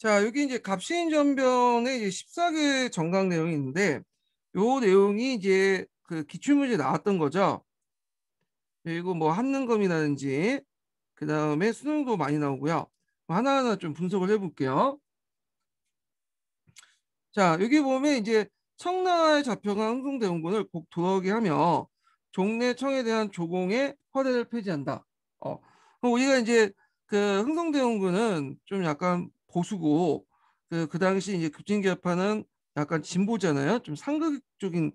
자, 여기 이제 갑신전변의 이제 14개 정강 내용이 있는데, 요 내용이 이제 그 기출문제 나왔던 거죠. 그리고 뭐 한능검이라든지, 그 다음에 수능도 많이 나오고요. 하나하나 좀 분석을 해볼게요. 자, 여기 보면 이제 청나라에 잡혀간 흥송대원군을 꼭 돌아오게 하며 종래 청에 대한 조공의 허례를 폐지한다. 그럼 우리가 이제 그 흥송대원군은 좀 약간 보수고 그 당시 이제 급진개혁파는 약간 진보잖아요. 좀 상극적인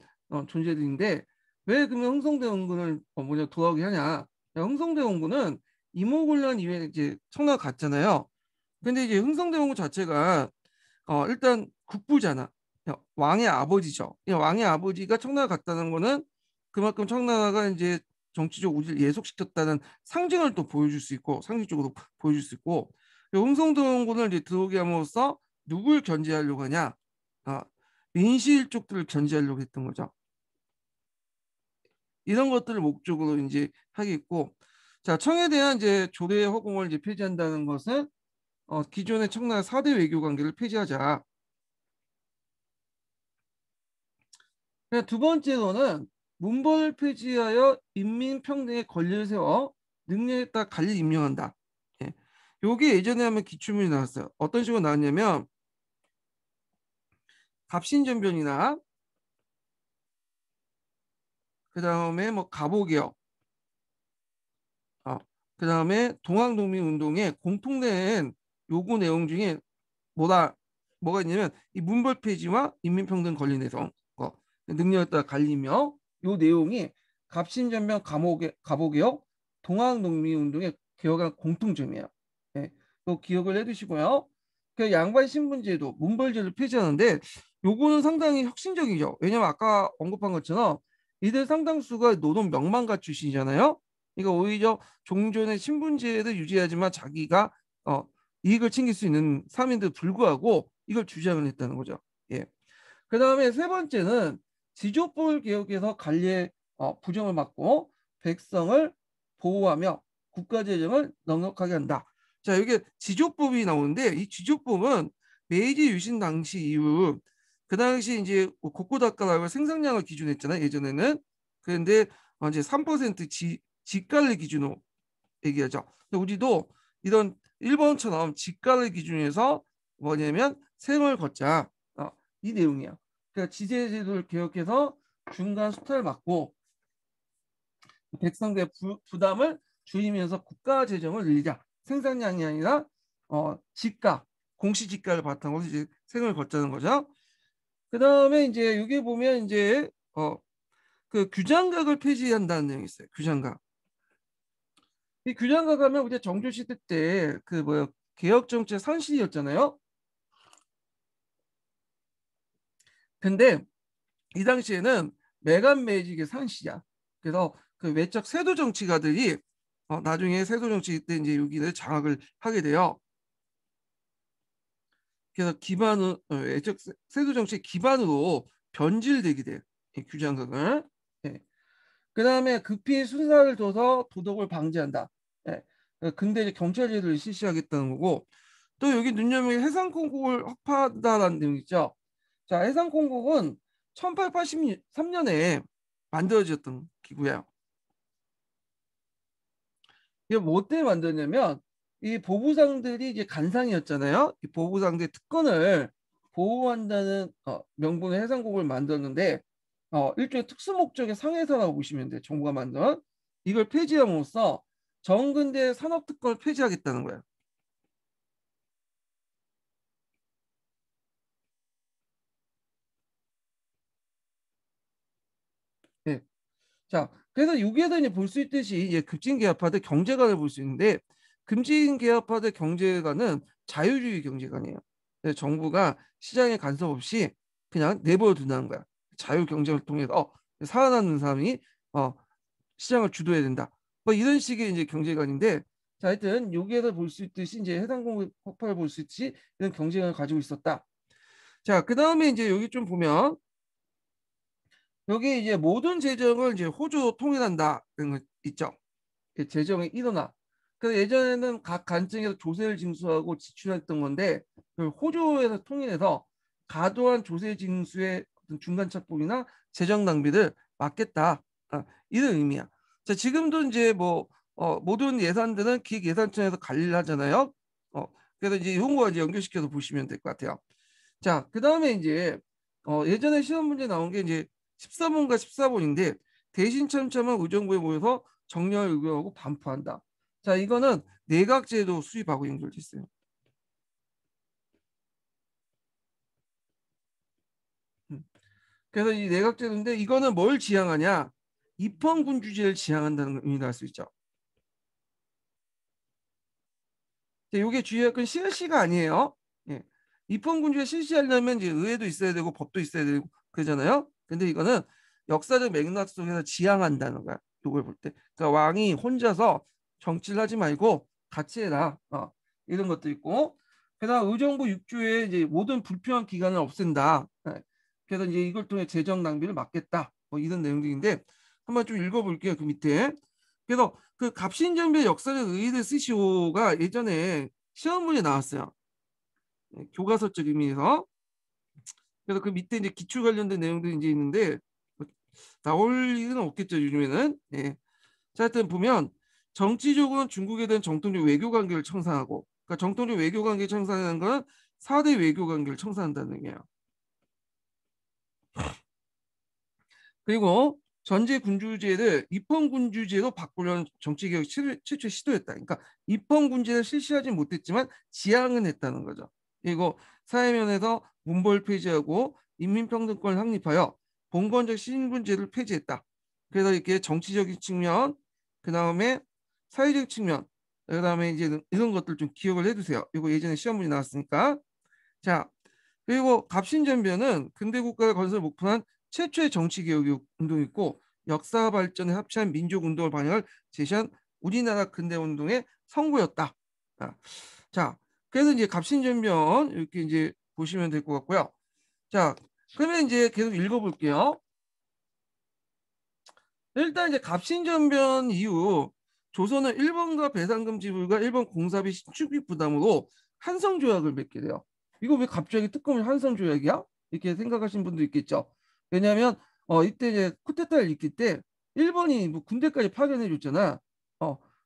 존재들인데 왜 그러면 흥송대원군을 뭐냐 돌아오게 하냐? 야, 흥송대원군은 이모군란 이후에 이제 청나라 갔잖아요. 근데 이제 흥성대원군 자체가 일단 국부잖아. 왕의 아버지죠. 왕의 아버지가 청나라 갔다는 거는 그만큼 청나라가 이제 정치적 우위를 예속시켰다는 상징을 또 보여줄 수 있고 상징적으로 보여줄 수 있고 흥성대원군을 이제 들어오게 함으로써 누굴 견제하려고 하냐? 아, 민시일족들을 견제하려고 했던 거죠. 이런 것들을 목적으로 이제 하겠고, 자 청에 대한 이제 조례 허공을 이제 폐지한다는 것은 기존의 청나라 4대 외교 관계를 폐지하자. 두 번째로는 문벌을 폐지하여 인민평등의 권리를 세워 능력에 따라 관리를 임명한다. 예. 요게 예전에 하면 기출문이 나왔어요. 어떤 식으로 나왔냐면 갑신전변이나 그 다음에 뭐 갑오개혁, 어, 그 다음에 동학농민운동에 공통된 요구 내용 중에 뭐가 있냐면 이 문벌 폐지와 인민평등 권리 내성, 능력에 따라 갈리며 요 내용이 갑신전변 갑오개혁 동학농민운동의 개혁한 공통점이에요. 네, 또 기억을 해두시고요. 그 양반 신분제도 문벌제를 폐지하는데 요거는 상당히 혁신적이죠. 왜냐면 아까 언급한 것처럼 이들 상당수가 노동 명망가 출신이잖아요. 그러니까 오히려 종전의 신분제를 유지하지만 자기가 이익을 챙길 수 있는 사람인데도 불구하고 이걸 주장을 했다는 거죠. 예. 그 다음에 세 번째는 지조법을 개혁해서 관리의 부정을 막고 백성을 보호하며 국가재정을 넉넉하게 한다. 자, 여기 지조법이 나오는데 이 지조법은 메이지 유신 당시 이후 그 당시 이제 곡고닥가라고 생산량을 기준으로 했잖아요. 예전에는. 그런데 이제 3% 지가를 기준으로 얘기하죠. 근데 우리도 이런 일본처럼 지가를 기준으로 해서 뭐냐면 세금을 걷자. 이 내용이야. 그러니까 지제제도를 개혁해서 중간 수탈을 막고 백성들의 부담을 줄이면서 국가 재정을 늘리자. 생산량이 아니라 지가, 공시지가를 바탕으로 이제 세금을 걷자는 거죠. 그 다음에 이제 여기 보면 이제 그 규장각을 폐지한다는 내용이 있어요. 규장각. 이 규장각 하면 우리가 정조 시대 때 그 뭐야 개혁 정책 산실이었잖아요. 근데 이 당시에는 매간 매직의 산시야. 그래서 그 외적 세도 정치가들이 나중에 세도 정치 때 이제 여기를 장악을 하게 돼요. 그래서 기반은 외적 세도 정치 기반으로 변질되게 돼요. 이 규장각을. 예. 그 다음에 급히 수사를 둬서 도덕을 방지한다. 예. 근데 이제 경찰제도를 실시하겠다는 거고 또 여기 눈여겨볼 해상공국을 확파한다라는 내용 있죠. 자, 해상공국은 1883년에 만들어졌던 기구예요. 이게 뭐 때문에 만들었냐면 이 보부상들이 이제 간상이었잖아요. 이 보부상들의 특권을 보호한다는 명분의 해상공국을 만들었는데 일종의 특수 목적의 상해사라고 보시면 돼요. 정부가 만든 이걸 폐지함으로써 정근대 산업 특권을 폐지하겠다는 거예요. 네. 자, 그래서 여기에서 이제 볼 수 있듯이 이제 급진개혁파들 경제관을 볼 수 있는데 급진개혁파들 경제관은 자유주의 경제관이에요. 그래서 정부가 시장에 간섭 없이 그냥 내버려 둔다는 거야. 자유 경쟁을 통해서 살아남는 사람이 시장을 주도해야 된다. 뭐 이런 식의 이제 경제관인데 자, 하여튼 여기에서 볼 수 있듯이 이제 해상공급 폭발을 볼 수 있듯이 이런 경제관을 가지고 있었다. 자, 그 다음에 이제 여기 좀 보면 여기 이제 모든 재정을 이제 호주로 통일한다는 거 있죠. 재정의 일원화. 그래서 예전에는 각 간청에서 조세를 징수하고 지출했던 건데 호조에서 통일해서 과도한 조세 징수의 어떤 중간 착복이나 재정 낭비를 막겠다. 이런 의미야. 자, 지금도 이제 뭐 모든 예산들은 기획예산청에서 관리를 하잖아요. 그래서 이제 이런 거 이제 연결시켜서 보시면 될 것 같아요. 자, 그 다음에 이제 예전에 시험 문제 나온 게 이제 13번과 14번인데 대신 참여한 의정부에 모여서 정리할 의견하고 반포한다. 자, 이거는 내각제도 수립하고 연결돼 있어요. 음. 그래서 이 내각제도인데 이거는 뭘 지향하냐? 입헌군주제를 지향한다는 의미가 할 수 있죠. 이게 주의할 건 실시가 아니에요. 예. 입헌군주제 실시하려면 이제 의회도 있어야 되고 법도 있어야 되고 그러잖아요. 근데 이거는 역사적 맥락 속에서 지향한다는 거야. 이걸 볼 때. 그러니까 왕이 혼자서 정치를 하지 말고 같이 해라. 이런 것도 있고. 그다음 의정부 6조의 이제 모든 불필요한 기간을 없앤다. 예. 그래서 이제 이걸 통해 재정 낭비를 막겠다. 뭐 이런 내용들인데 한번 좀 읽어볼게요. 그 밑에. 그래서 그 갑신정비의 역사적 의의를 쓰시오가 예전에 시험 문제 나왔어요. 교과서적 의미에서. 그래서 그 밑에 이제 기출 관련된 내용들이 이제 있는데 뭐 나올 일은 없겠죠 요즘에는. 예. 자, 하여튼 보면 정치적으로는 중국에 대한 정통적 외교 관계를 청산하고, 그러니까 정통적 외교 관계 청산하는 건 4대 외교 관계를 청산한다는 얘기예요. 그리고 전제 군주제를 입헌 군주제로 바꾸려는 정치 개혁 최초 시도했다. 그러니까 입헌 군주제를 실시하지 못했지만 지향은 했다는 거죠. 그리고 사회면에서 문벌 폐지하고 인민평등권을 확립하여 봉건적 신분제를 폐지했다. 그래서 이렇게 정치적인 측면, 그 다음에 사회적 측면, 그 다음에 이제 이런 것들 좀 기억을 해두세요. 이거 예전에 시험 문제 나왔으니까. 자, 그리고 갑신전변은 근대 국가의 건설 목표한 최초의 정치 개혁 운동이 있고 역사 발전에 합치한 민족 운동을 반영을 제시한 우리나라 근대 운동의 성구였다. 자, 그래서 이제 갑신전변 이렇게 이제 보시면 될 것 같고요. 자, 그러면 이제 계속 읽어볼게요. 일단 이제 갑신전변 이후 조선은 일본과 배상금 지불과 일본 공사비 신축비 부담으로 한성조약을 맺게 돼요. 이거 왜 갑자기 특검이 한성조약이야? 이렇게 생각하시는 분도 있겠죠. 왜냐하면 이때 이제 쿠데타를 일으킬 때 일본이 뭐 군대까지 파견해 줬잖아.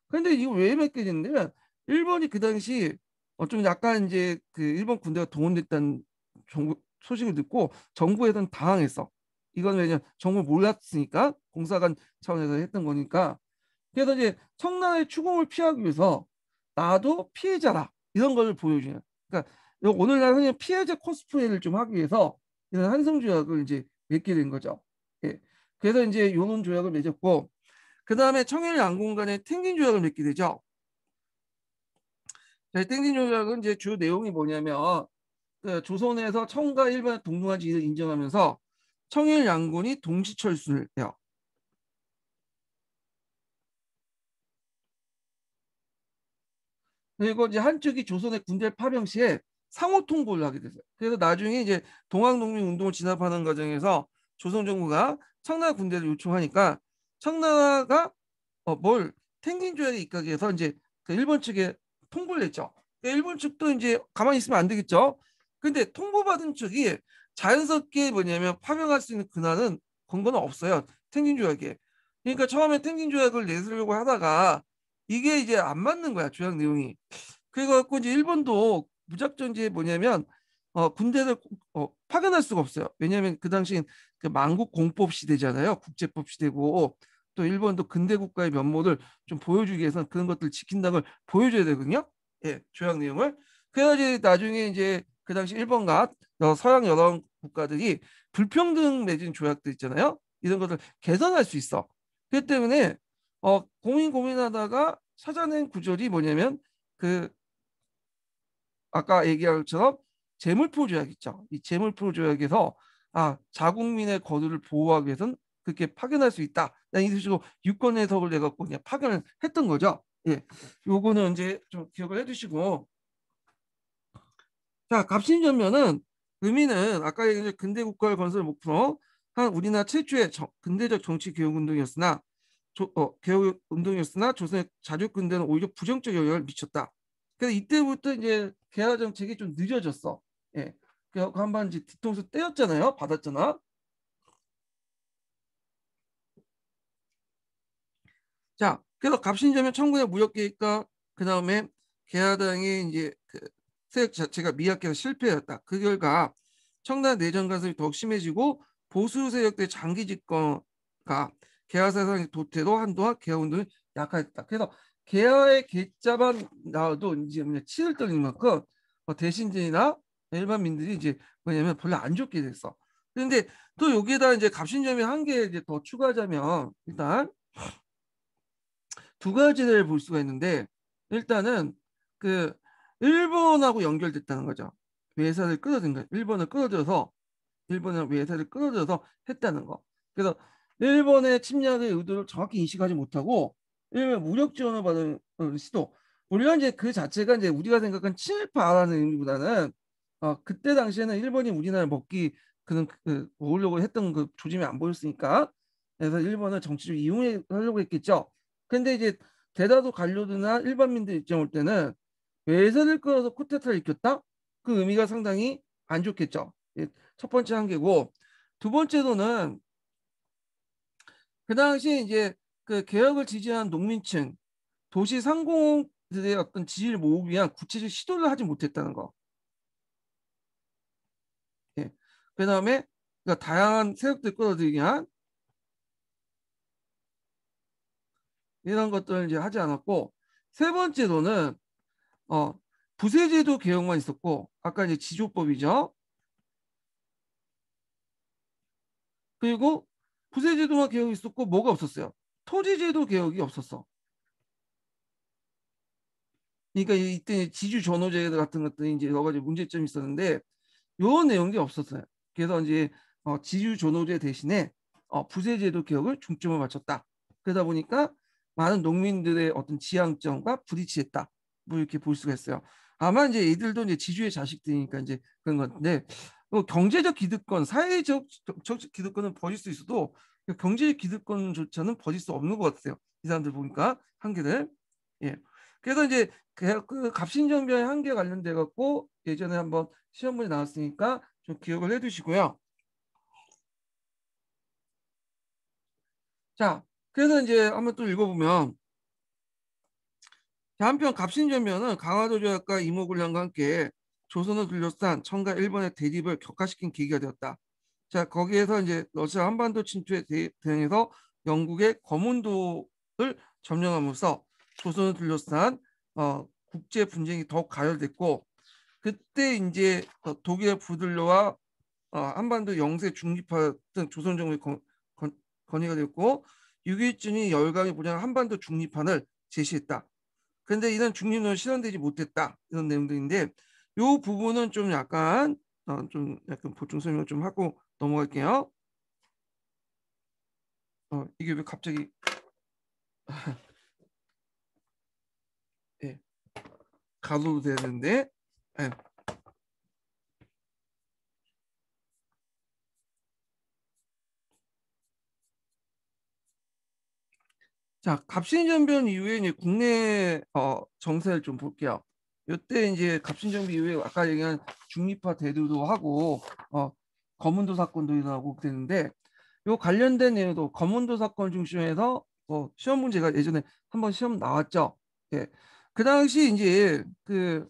근데 이거 왜 맺게 됐냐면 일본이 그 당시 좀 약간 이제 그 일본 군대가 동원됐다는 소식을 듣고 정부에서는 당황했어. 이건 왜냐면 정부 몰랐으니까 공사관 차원에서 했던 거니까. 그래서 이제 청나라의 추궁을 피하기 위해서 나도 피해자다 이런 걸 보여주는. 그러니까 오늘날 흔히 피해자 코스프레를 좀 하기 위해서 이런 한성조약을 이제 맺게 된 거죠. 예. 그래서 이제 요런 조약을 맺었고 그 다음에 청일 양궁 간의 탱진 조약을 맺게 되죠. 자, 탱진 조약은 이제 주 내용이 뭐냐면 그 조선에서 청과 일본의 동등한 지위를 인정하면서 청일 양군이 동시 철수를 해요. 그리고 이제 한쪽이 조선의 군대 파병 시에 상호 통보를 하게 됐어요. 그래서 나중에 이제 동학농민 운동을 진압하는 과정에서 조선 정부가 청나라 군대를 요청하니까 청나라가 뭘 탱긴 조약에 입각해서 이제 그 일본 측에 통보를 했죠. 일본 측도 이제 가만히 있으면 안 되겠죠. 근데 통보받은 측이 자연스럽게 뭐냐면 파병할 수 있는 근한은 근거는 없어요. 탱긴 조약에. 그러니까 처음에 탱긴 조약을 내세우려고 하다가 이게 이제 안 맞는 거야 조약 내용이. 그래갖고 이제 일본도 무작정 이제 뭐냐면 군대를 파견할 수가 없어요. 왜냐하면 그 당시 그 만국 공법 시대잖아요. 국제법 시대고 또 일본도 근대 국가의 면모를 좀 보여주기 위해서 그런 것들을 지킨다는 걸 보여줘야 되거든요. 예, 조약 내용을. 그래야지 나중에 이제 그 당시 일본과 서양 여러 국가들이 불평등 맺은 조약들 있잖아요. 이런 것들 개선할 수 있어. 그렇기 때문에 고민하다가 찾아낸 구절이 뭐냐면 그 아까 얘기한 것처럼 재물포 조약 있죠. 이 재물포 조약에서 자국민의 거두를 보호하기 위해서는 그렇게 파견할 수 있다. 이런 식으로 유권 해석을 내갖고 그냥 파견을 했던 거죠. 예, 요거는 이제 좀 기억을 해두시고. 자, 갑신전면은 의미는 아까 얘기한 근대 국가를 건설 목표로 한 우리나라 최초의 근대적 정치 개혁 운동이었으나 개혁 운동이었으나 조선의 자주 근대는 오히려 부정적 영향을 미쳤다. 그래서 이때부터 이제 개화 정책이 좀 늦어졌어. 예. 그래서 한번 이제 뒤통수 떼었잖아요. 받았잖아. 자, 그래서 갑신전면 청구의 무력계획과 그 다음에 개화당이 이제 그 세력 자체가 미약해서 실패했다. 그 결과 청나라 내전 간섭이 더욱 심해지고 보수 세력들의 장기 집권과 개화 사상의 도태로 한동안 개화 운동이 약화했다. 그래서 개화의 개자만 나와도 이제 치를 떨리는 만큼 대신들이나 일반민들이 이제 뭐냐면 별로 안 좋게 됐어. 그런데 또 여기에다 이제 갑신점이 한 개 이제 더 추가하자면 일단 두 가지를 볼 수가 있는데 일단은 그 일본하고 연결됐다는 거죠. 외사를 끌어들인 거예요. 일본을 끌어들여서 일본의 외사를 끌어들여서 했다는 거. 그래서 일본의 침략의 의도를 정확히 인식하지 못하고 일본 무력 지원을 받은 시도. 물론 이제 그 자체가 이제 우리가 생각한 친일파라는 의미보다는 그때 당시에는 일본이 우리나라를 먹기 그런 먹으려고 했던 그 조짐이 안 보였으니까 그래서 일본을 정치적으로 이용하려고 했겠죠. 근데 이제 대다수 관료들이나 일반민들 입장 올 때는 외세를 끌어서 쿠데타를 일으켰다? 그 의미가 상당히 안 좋겠죠. 첫 번째 한계고 두 번째로는 그 당시에 이제 그 개혁을 지지한 농민층, 도시 상공들의 어떤 지지를 모으기 위한 구체적 시도를 하지 못했다는 거. 예. 그 다음에 그러니까 다양한 세력들 끌어들이기 위한 이런 것들을 이제 하지 않았고 세 번째로는 어, 부세제도 개혁만 있었고 아까 이제 지조법이죠. 그리고 부세제도만 개혁이 있었고 뭐가 없었어요? 토지제도 개혁이 없었어. 그러니까 이때 지주 전호제 같은 것들이 이제 여러 가지 문제점이 있었는데 요 내용이 없었어요. 그래서 이제 지주 전호제 대신에 부세제도 개혁을 중점을 맞췄다. 그러다 보니까 많은 농민들의 어떤 지향점과 부딪히했다. 뭐 이렇게 볼 수가 있어요. 아마 이제 이들도 이제 지주의 자식들이니까 이제 그런 건데 경제적 기득권, 사회적 기득권은 버릴 수 있어도 경제적 기득권조차는 버릴 수 없는 것 같아요. 이 사람들 보니까 한계를. 예. 그래서 이제 그 갑신정변의 한계 관련돼 갖고 예전에 한번 시험문이 나왔으니까 좀 기억을 해두시고요. 자, 그래서 이제 한번 또 읽어보면 한편 갑신전면은 강화도 조약과 이모군란과 함께 조선을 둘러싼 청과 일본의 대립을 격화시킨 계기가 되었다. 자, 거기에서 이제 러시아 한반도 침투에 대응해서 영국의 거문도를 점령함으로써 조선을 둘러싼 국제 분쟁이 더욱 가열됐고 그때 이제 독일의 부들러와 한반도 영세 중립화 등 조선 정부의 건의가 됐고 6.1준이 열강이 보장한 한반도 중립판을 제시했다. 그런데 이런 중립론은 실현되지 못했다. 이런 내용들인데 이 부분은 좀 약간 좀 약간 보충 설명 좀 하고 넘어갈게요. 이게 왜 갑자기 예, 가도 되는데 예. 자, 갑신전변 이후에 이제 국내 정세를 좀 볼게요. 이때 이제 갑신정변 이후에 아까 얘기한 중립화 대두도 하고 거문도 사건도 일어나고 그랬는데 요 관련된 내용도 거문도 사건 중심에서 시험 문제가 예전에 한번 시험 나왔죠. 예. 그 당시 이제 그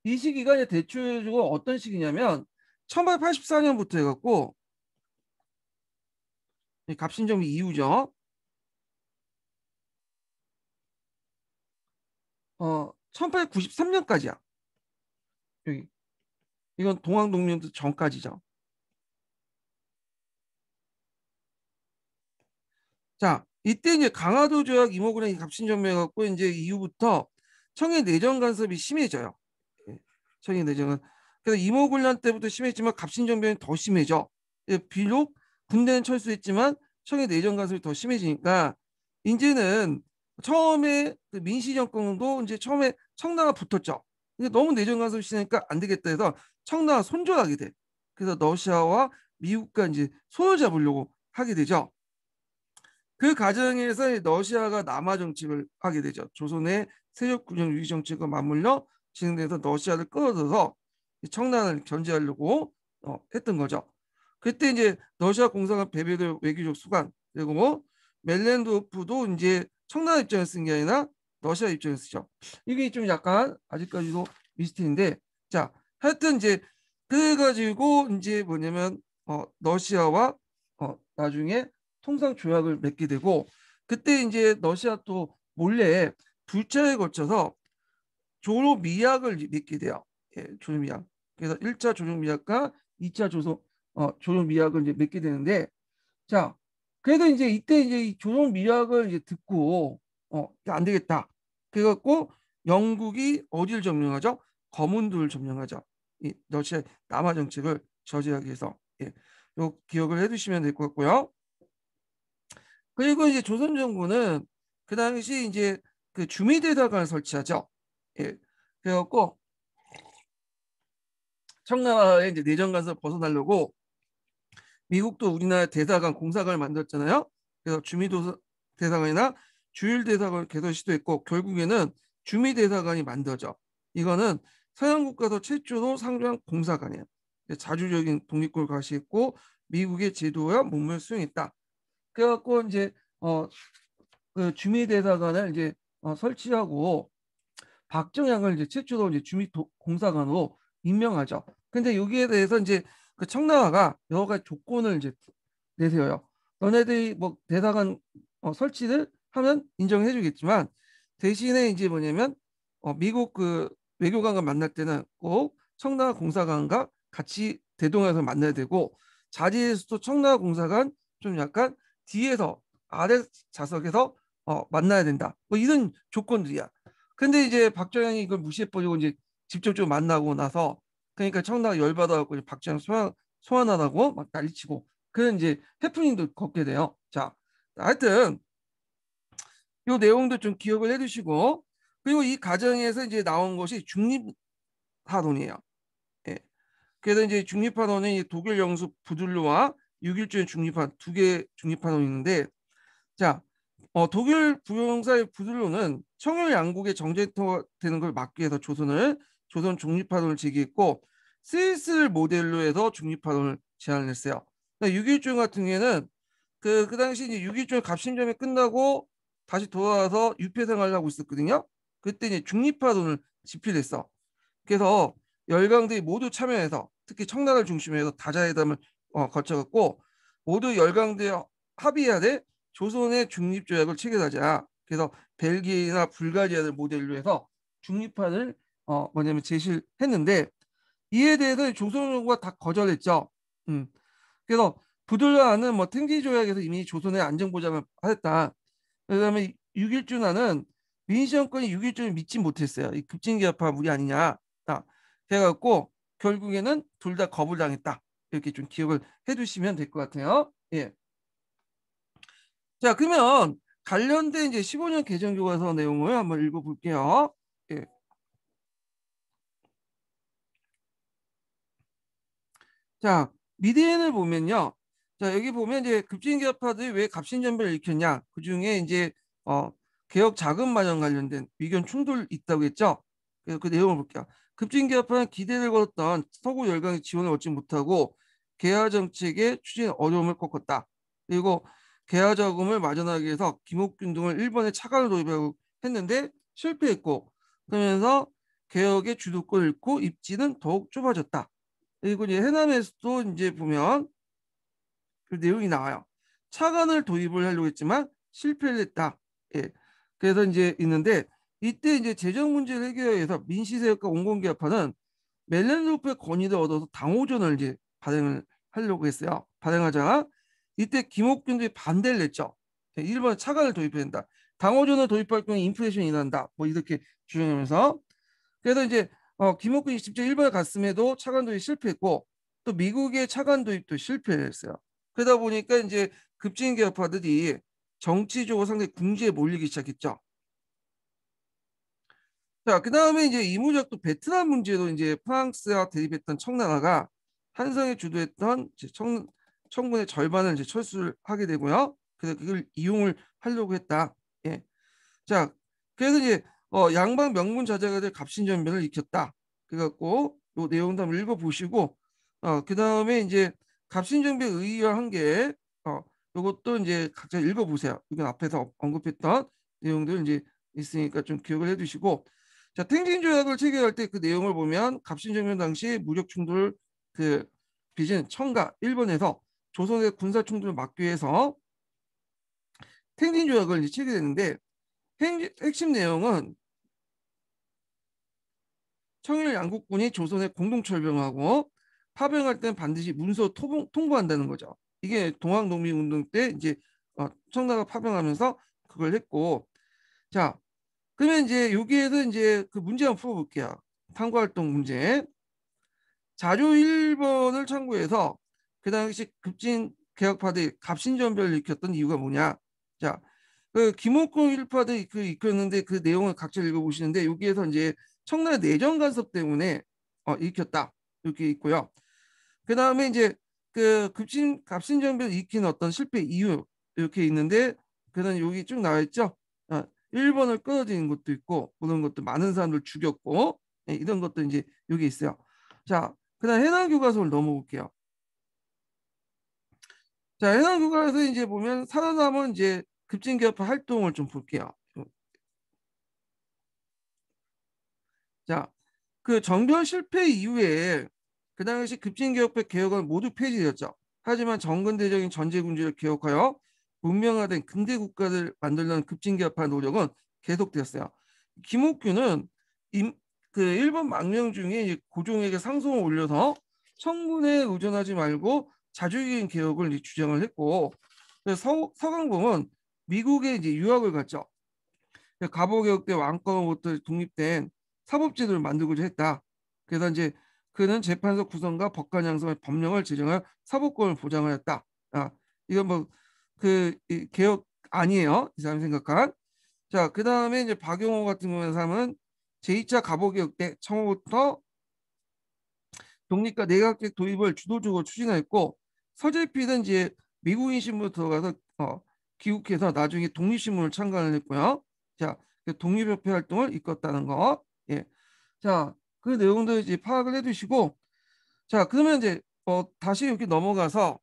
이 시기가 이제 대충 어떤 시기냐면 1884년부터 해갖고 갑신정변 이후죠. 1893년까지야. 여기. 이건 동학농민도 전까지죠. 자, 이때 이제 강화도 조약 이모군의 갑신정변 갖고 이제 이후부터 청해 내정 간섭이 심해져요. 예, 청해 내정은 그래서 이모군란 때부터 심했지만 갑신정변이 더 심해져. 예, 비록 군대는 철수했지만 청해 내정 간섭이 더 심해지니까 이제는 처음에 그 민씨 정권도 이제 처음에 청나가 붙었죠. 근데 너무 내정 간섭이 심하니까 안 되겠다 해서 청나가 손절하게 돼. 그래서 러시아와 미국과 이제 손을 잡으려고 하게 되죠. 그 과정에서 러시아가 남하 정책을 하게 되죠. 조선의 세력 균형 유지 정책과 맞물려 진행돼서 러시아를 끌어들여서 청나라를 견제하려고 했던 거죠. 그때 이제 러시아 공산당 베베르 외교적 수관 그리고 멜렌도프도 이제 청나라 입장에서 쓴 게 아니라 러시아 입장에서 쓰죠. 이게 좀 약간 아직까지도 미스тер인데 자 하여튼 이제 그래가지고 이제 뭐냐면 러시아와 나중에 통상 조약을 맺게 되고 그때 이제 러시아 또 몰래 두 차례에 걸쳐서 조로미약을 맺게 돼요. 예, 조로미약. 그래서 1차 조로미약과 2차 조로미약을 이제 맺게 되는데 자 그래도 이제 이때 이제 이 조로미약을 이제 듣고 안 되겠다. 그래갖고 영국이 어디를 점령하죠? 거문도를 점령하죠. 이 러시아 남하 정책을 저지하기 위해서 예, 요 기억을 해두시면 될 것 같고요. 그리고 이제 조선 정부는 그 당시 이제 그 주미대사관을 설치하죠. 예. 그래갖고 청나라의 이제 내정 간섭 벗어나려고 미국도 우리나라 대사관 공사관을 만들었잖아요. 그래서 주미도 대사관이나 주일대사관을 개설 시도했고 결국에는 주미대사관이 만들어져. 이거는 서양 국가에서 최초로 상주한 공사관이에요. 자주적인 독립국을 과시했고 미국의 제도와 문명을 수용했다. 그래갖고 이제 그 주미대사관을 이제 설치하고 박정양을 이제 최초로 이제 주미공사관으로 임명하죠. 근데 여기에 대해서 이제 그 청나라가 여러 가지 조건을 이제 내세워요. 너네들이 뭐 대사관 설치를 하면 인정해주겠지만 대신에 이제 뭐냐면 미국 그 외교관과 만날 때는 꼭 청나라 공사관과 같이 대동해서 만나야 되고 자리에서도 청나라 공사관 좀 약간 뒤에서 아래 좌석에서 만나야 된다. 뭐 이런 조건들이야. 근데 이제 박정현이 이걸 무시해버리고 이제 직접적으로 만나고 나서 그러니까 청나라가 열받아갖고 박정현 소환하라고 막 난리치고 그런 이제 해프닝도 겪게 돼요. 자, 하여튼 요 내용도 좀 기억을 해두시고 그리고 이 과정에서 이제 나온 것이 중립파론이에요. 예. 그래서 이제 중립파론은 독일 영수 부들로와 6.1조의 중립파 두 개 중립파론이 있는데 자, 독일 부영사의 부들로는 청일 양국의 정쟁터가 되는 걸 막기 위해서 조선 중립파론을 제기했고 스위스를 모델로 해서 중립파론을 제안을 했어요. 6.1조 같은 경우에는 그 당시 이제 6.1조 갑신점이 끝나고 다시 돌아와서 유폐 생활을 하고 있었거든요. 그때 이제 중립파론을 집필했어. 그래서 열강들이 모두 참여해서 특히 청나라를 중심으로 해서 다자회담을 거쳐갖고 모두 열강들이 합의해야 돼 조선의 중립조약을 체결하자. 그래서 벨기에나 불가리아를 모델로 해서 중립판을 뭐냐면 제시를 했는데 이에 대해서 조선 정부가 다 거절했죠. 그래서 부들라는 뭐 탱지 조약에서 이미 조선의 안정 보장을 하였다. 그다음에 6.1조나는 민주정권이 6.1조를 믿지 못했어요. 이 급진기업화 무리 아니냐. 그래갖고 결국에는 둘 다 거부를 당했다. 이렇게 좀 기억을 해두시면 될 것 같아요. 예. 자, 그러면 관련된 이제 15년 개정교과서 내용을 한번 읽어볼게요. 예. 자, 미디엔을 보면요. 자, 여기 보면 이제 급진개혁파들이 왜 갑신전배를 일으켰냐. 그 중에 이제 개혁 자금 마련 관련된 의견 충돌 있다고 했죠. 그래서 그 내용을 볼게요. 급진개혁파는 기대를 걸었던 서구 열강의 지원을 얻지 못하고 개화 정책의 추진 어려움을 겪었다. 그리고 개화 자금을 마련하기 위해서 김옥균 등을 일본에 차관을 도입하고 했는데 실패했고 그러면서 개혁의 주도권을 잃고 입지는 더욱 좁아졌다. 그리고 이제 해남에서도 이제 보면 그 내용이 나와요. 차관을 도입을 하려고 했지만 실패를 했다. 예. 그래서 이제 있는데 이때 이제 재정 문제를 해결하기 위해서 민시세력과 온건개혁파는 멜렌루프의 권위를 얻어서 당호전을 이제 발행을 하려고 했어요. 발행하자 이때 김옥균들이 반대를 했죠. 일본 차관을 도입해야 된다. 당호전을 도입할 경우 인플레이션이 일어난다. 뭐 이렇게 주장하면서 그래서 이제 김옥균이 직접 일본에 갔음에도 차관 도입 실패했고 또 미국의 차관 도입도 실패했어요. 그러다 보니까 이제 급진 개혁파들이 정치적으로 상당히 궁지에 몰리기 시작했죠. 자, 그 다음에 이제 이무작도 베트남 문제로 이제 프랑스와 대립했던 청나라가 한성이 주도했던 청군의 절반을 이제 철수를 하게 되고요. 그래서 그걸 이용을 하려고 했다. 예. 자, 그래서 이제 양방 명문 자자가 될 갑신전변을 익혔다. 그래갖고 요 내용도 한번 읽어보시고 그 다음에 이제 갑신정변 의의와 한계 요것도 이제 각자 읽어보세요. 이건 앞에서 언급했던 내용들 이제 있으니까 좀 기억을 해두시고 자 탱진조약을 체결할 때 그 내용을 보면 갑신정변 당시 무력 충돌을 그 빚은 청가 일본에서 조선의 군사 충돌을 막기 위해서 탱진조약을 이제 체결했는데 핵심 내용은 청일 양국군이 조선에 공동 철병하고 파병할 때는 반드시 문서 통보한다는 거죠. 이게 동학농민운동 때 이제 청나가 파병하면서 그걸 했고 자 그러면 이제 여기에서 이제 그 문제 한번 풀어볼게요. 탐구활동 문제. 자료 1번을 참고해서 그 당시 급진 개혁파들이 갑신전별을 일으켰던 이유가 뭐냐. 자, 그 김옥공 일파들이 그 일으켰는데 그 내용을 각자 읽어보시는데 여기에서 이제 청나라 내정 간섭 때문에 일으켰다 이렇게 있고요. 그 다음에 이제 그 갑신전별 일으킨 어떤 실패 이유 이렇게 있는데 그는 여기 쭉 나와 있죠. 1번을 끊어지는 것도 있고 그런 것도 많은 사람들 죽였고 이런 것도 이제 여기 있어요. 자, 그다음 해남 교과서를 넘어볼게요. 자, 해남 교과서 이제 보면 살아남은 이제 급진개혁파 활동을 좀 볼게요. 자, 그 정변 실패 이후에 그 당시 급진개혁파 개혁은 모두 폐지되었죠. 하지만 정근대적인 전제군주를 개혁하여 문명화된 근대 국가를 만들려는 급진개혁파 노력은 계속되었어요. 김옥규는 그 일본 망명 중에 고종에게 상송을 올려서 청군에 의존하지 말고 자주적인 개혁을 주장을 했고 서강봉은 미국에 이제 유학을 갔죠. 갑오개혁 때 왕권으로부터 독립된 사법제도를 만들고자 했다. 그래서 이제 그는 재판소 구성과 법관 양성의 법령을 제정하여 사법권을 보장하였다. 이건 뭐 그 개혁 아니에요. 이 사람이 생각한. 자, 그 다음에 이제 박용호 같은 사람은 제2차 갑오개혁 때 처음부터 독립과 내각제 도입을 주도적으로 추진했고 서재필은 이제 미국인 신문으로 들어가서 귀국해서 나중에 독립신문을 창간을 했고요. 자, 그 독립협회 활동을 이끌었다는 거. 예. 자, 그 내용도 이제 파악을 해두시고 자, 그러면 이제 다시 이렇게 넘어가서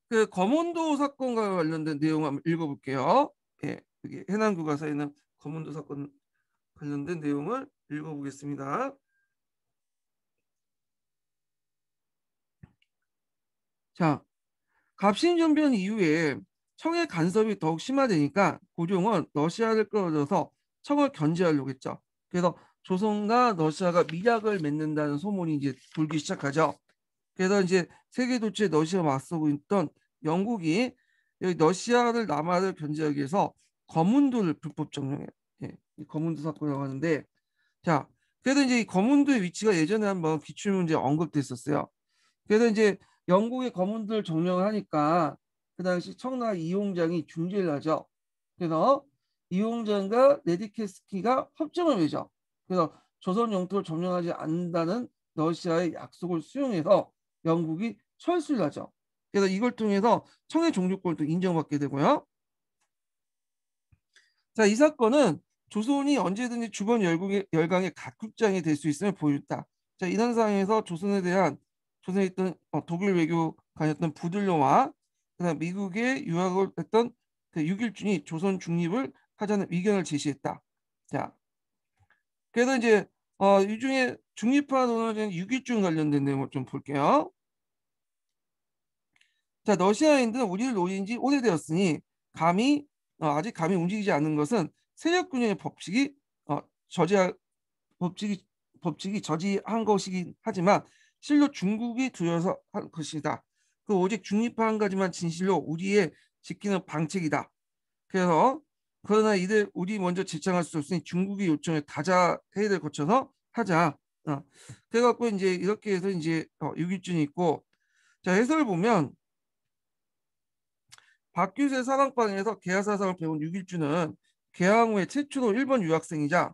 그 거문도 사건과 관련된 내용 한번 읽어볼게요. 예, 여기 해남 교과서에 있는 거문도 사건 관련된 내용을 읽어보겠습니다. 자, 갑신전변 이후에 청의 간섭이 더욱 심화되니까 고종은 러시아를 끌어들여서 청을 견제하려고 했죠. 그래서 조선과 러시아가 밀약을 맺는다는 소문이 이제 돌기 시작하죠. 그래서 이제 세계 도처에 러시아 맞서고 있던 영국이 여기 러시아를 남하를 견제하기 위해서 거문도를 불법 점령해요. 예, 이 거문도 사건이라고 하는데 자, 그래도 이제 이 거문도의 위치가 예전에 한번 기출문제 언급됐었어요. 그래서 이제 영국의 거문도를 점령을 하니까 그 당시 청나라 이용장이 중재를 하죠. 그래서 이용장과 레디케스키가 협정을 맺죠. 그래서 조선 영토를 점령하지 않는다는 러시아의 약속을 수용해서 영국이 철수를 하죠. 그래서 이걸 통해서 청의 종주권을 또 인정받게 되고요. 자, 이 사건은 조선이 언제든지 주변 열강의 각국장이 될 수 있음을 보여줬다. 자, 이런 상황에서 조선에 대한 조선에 있던 독일 외교관이었던 부들로와 그다음 미국에 유학을 했던 그 유길준이 조선 중립을 하자는 의견을 제시했다. 자, 그래서 이제 이 중에 중립화 논의는 유길준 관련된 내용을 좀 볼게요. 자, 러시아인들은 우리를 노린 지 오래되었으니 아직 감히 움직이지 않는 것은 세력 균형의 법칙이 저지할 법칙이 저지한 것이긴 하지만 실로 중국이 두려워서 한 것이다. 그 오직 중립화 한 가지만 진실로 우리의 지키는 방책이다. 그래서 그러나 이들 우리 먼저 제창할 수 없으니 중국이 요청에 다자 회의를 거쳐서 하자. 그래갖고 이제 이렇게 해서 이제 유기준이 있고 자 해설을 보면 박규세 사랑방에서 개화사상을 배운 유길주는 개항 후에 최초로 일본 유학생이자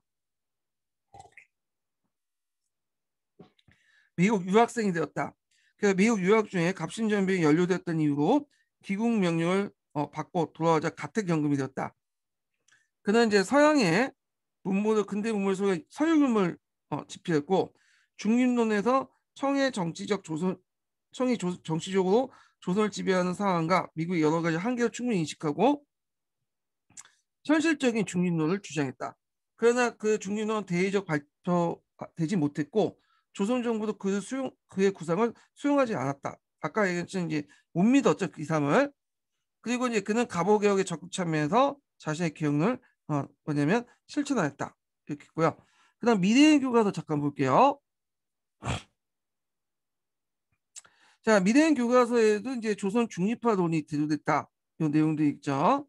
미국 유학생이 되었다. 그래서 미국 유학 중에 갑신전병이 연루됐던 이유로 귀국 명령을 받고 돌아오자 가택연금이 되었다. 그는 이제 서양의 문물을 근대 문물 속에 서유금을 집필했고 중립론에서 청의 정치적 조선 청이 정치적으로 조선을 지배하는 상황과 미국의 여러 가지 한계를 충분히 인식하고 현실적인 중립론을 주장했다. 그러나 그 중립론은 대의적 발표되지 못했고 조선 정부도 그의 구상을 수용하지 않았다. 아까 얘기했던 이제 못 믿었죠 그 이상을. 그리고 이제 그는 갑오개혁에 적극 참여해서 자신의 기억을 뭐냐면 실천하였다. 이렇게 있고요. 그다음 미래의 교과서 잠깐 볼게요. 자, 미래의 교과서에도 이제 조선 중립화론이 대두됐다. 이 내용도 있죠.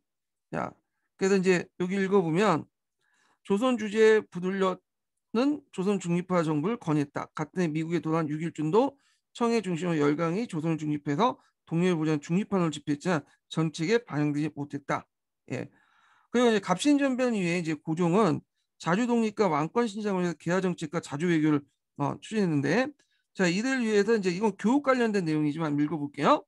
자, 그래서 이제 여기 읽어보면 조선 주제에 부들려는 조선 중립화 정부를 건의했다. 같은 해 미국에 돌아온 6.1준도 청해 중심으로 열강이 조선을 중립해서 독립을 보장한 중립화론을 집필했지만 정책에 반영되지 못했다. 예. 그리고 이제 갑신전변 이후에 이제 고종은 자주 독립과 왕권 신장을 위해서 개화 정책과 자주 외교를 추진했는데, 자 이를 위해서 이제 이건 교육 관련된 내용이지만 읽어볼게요.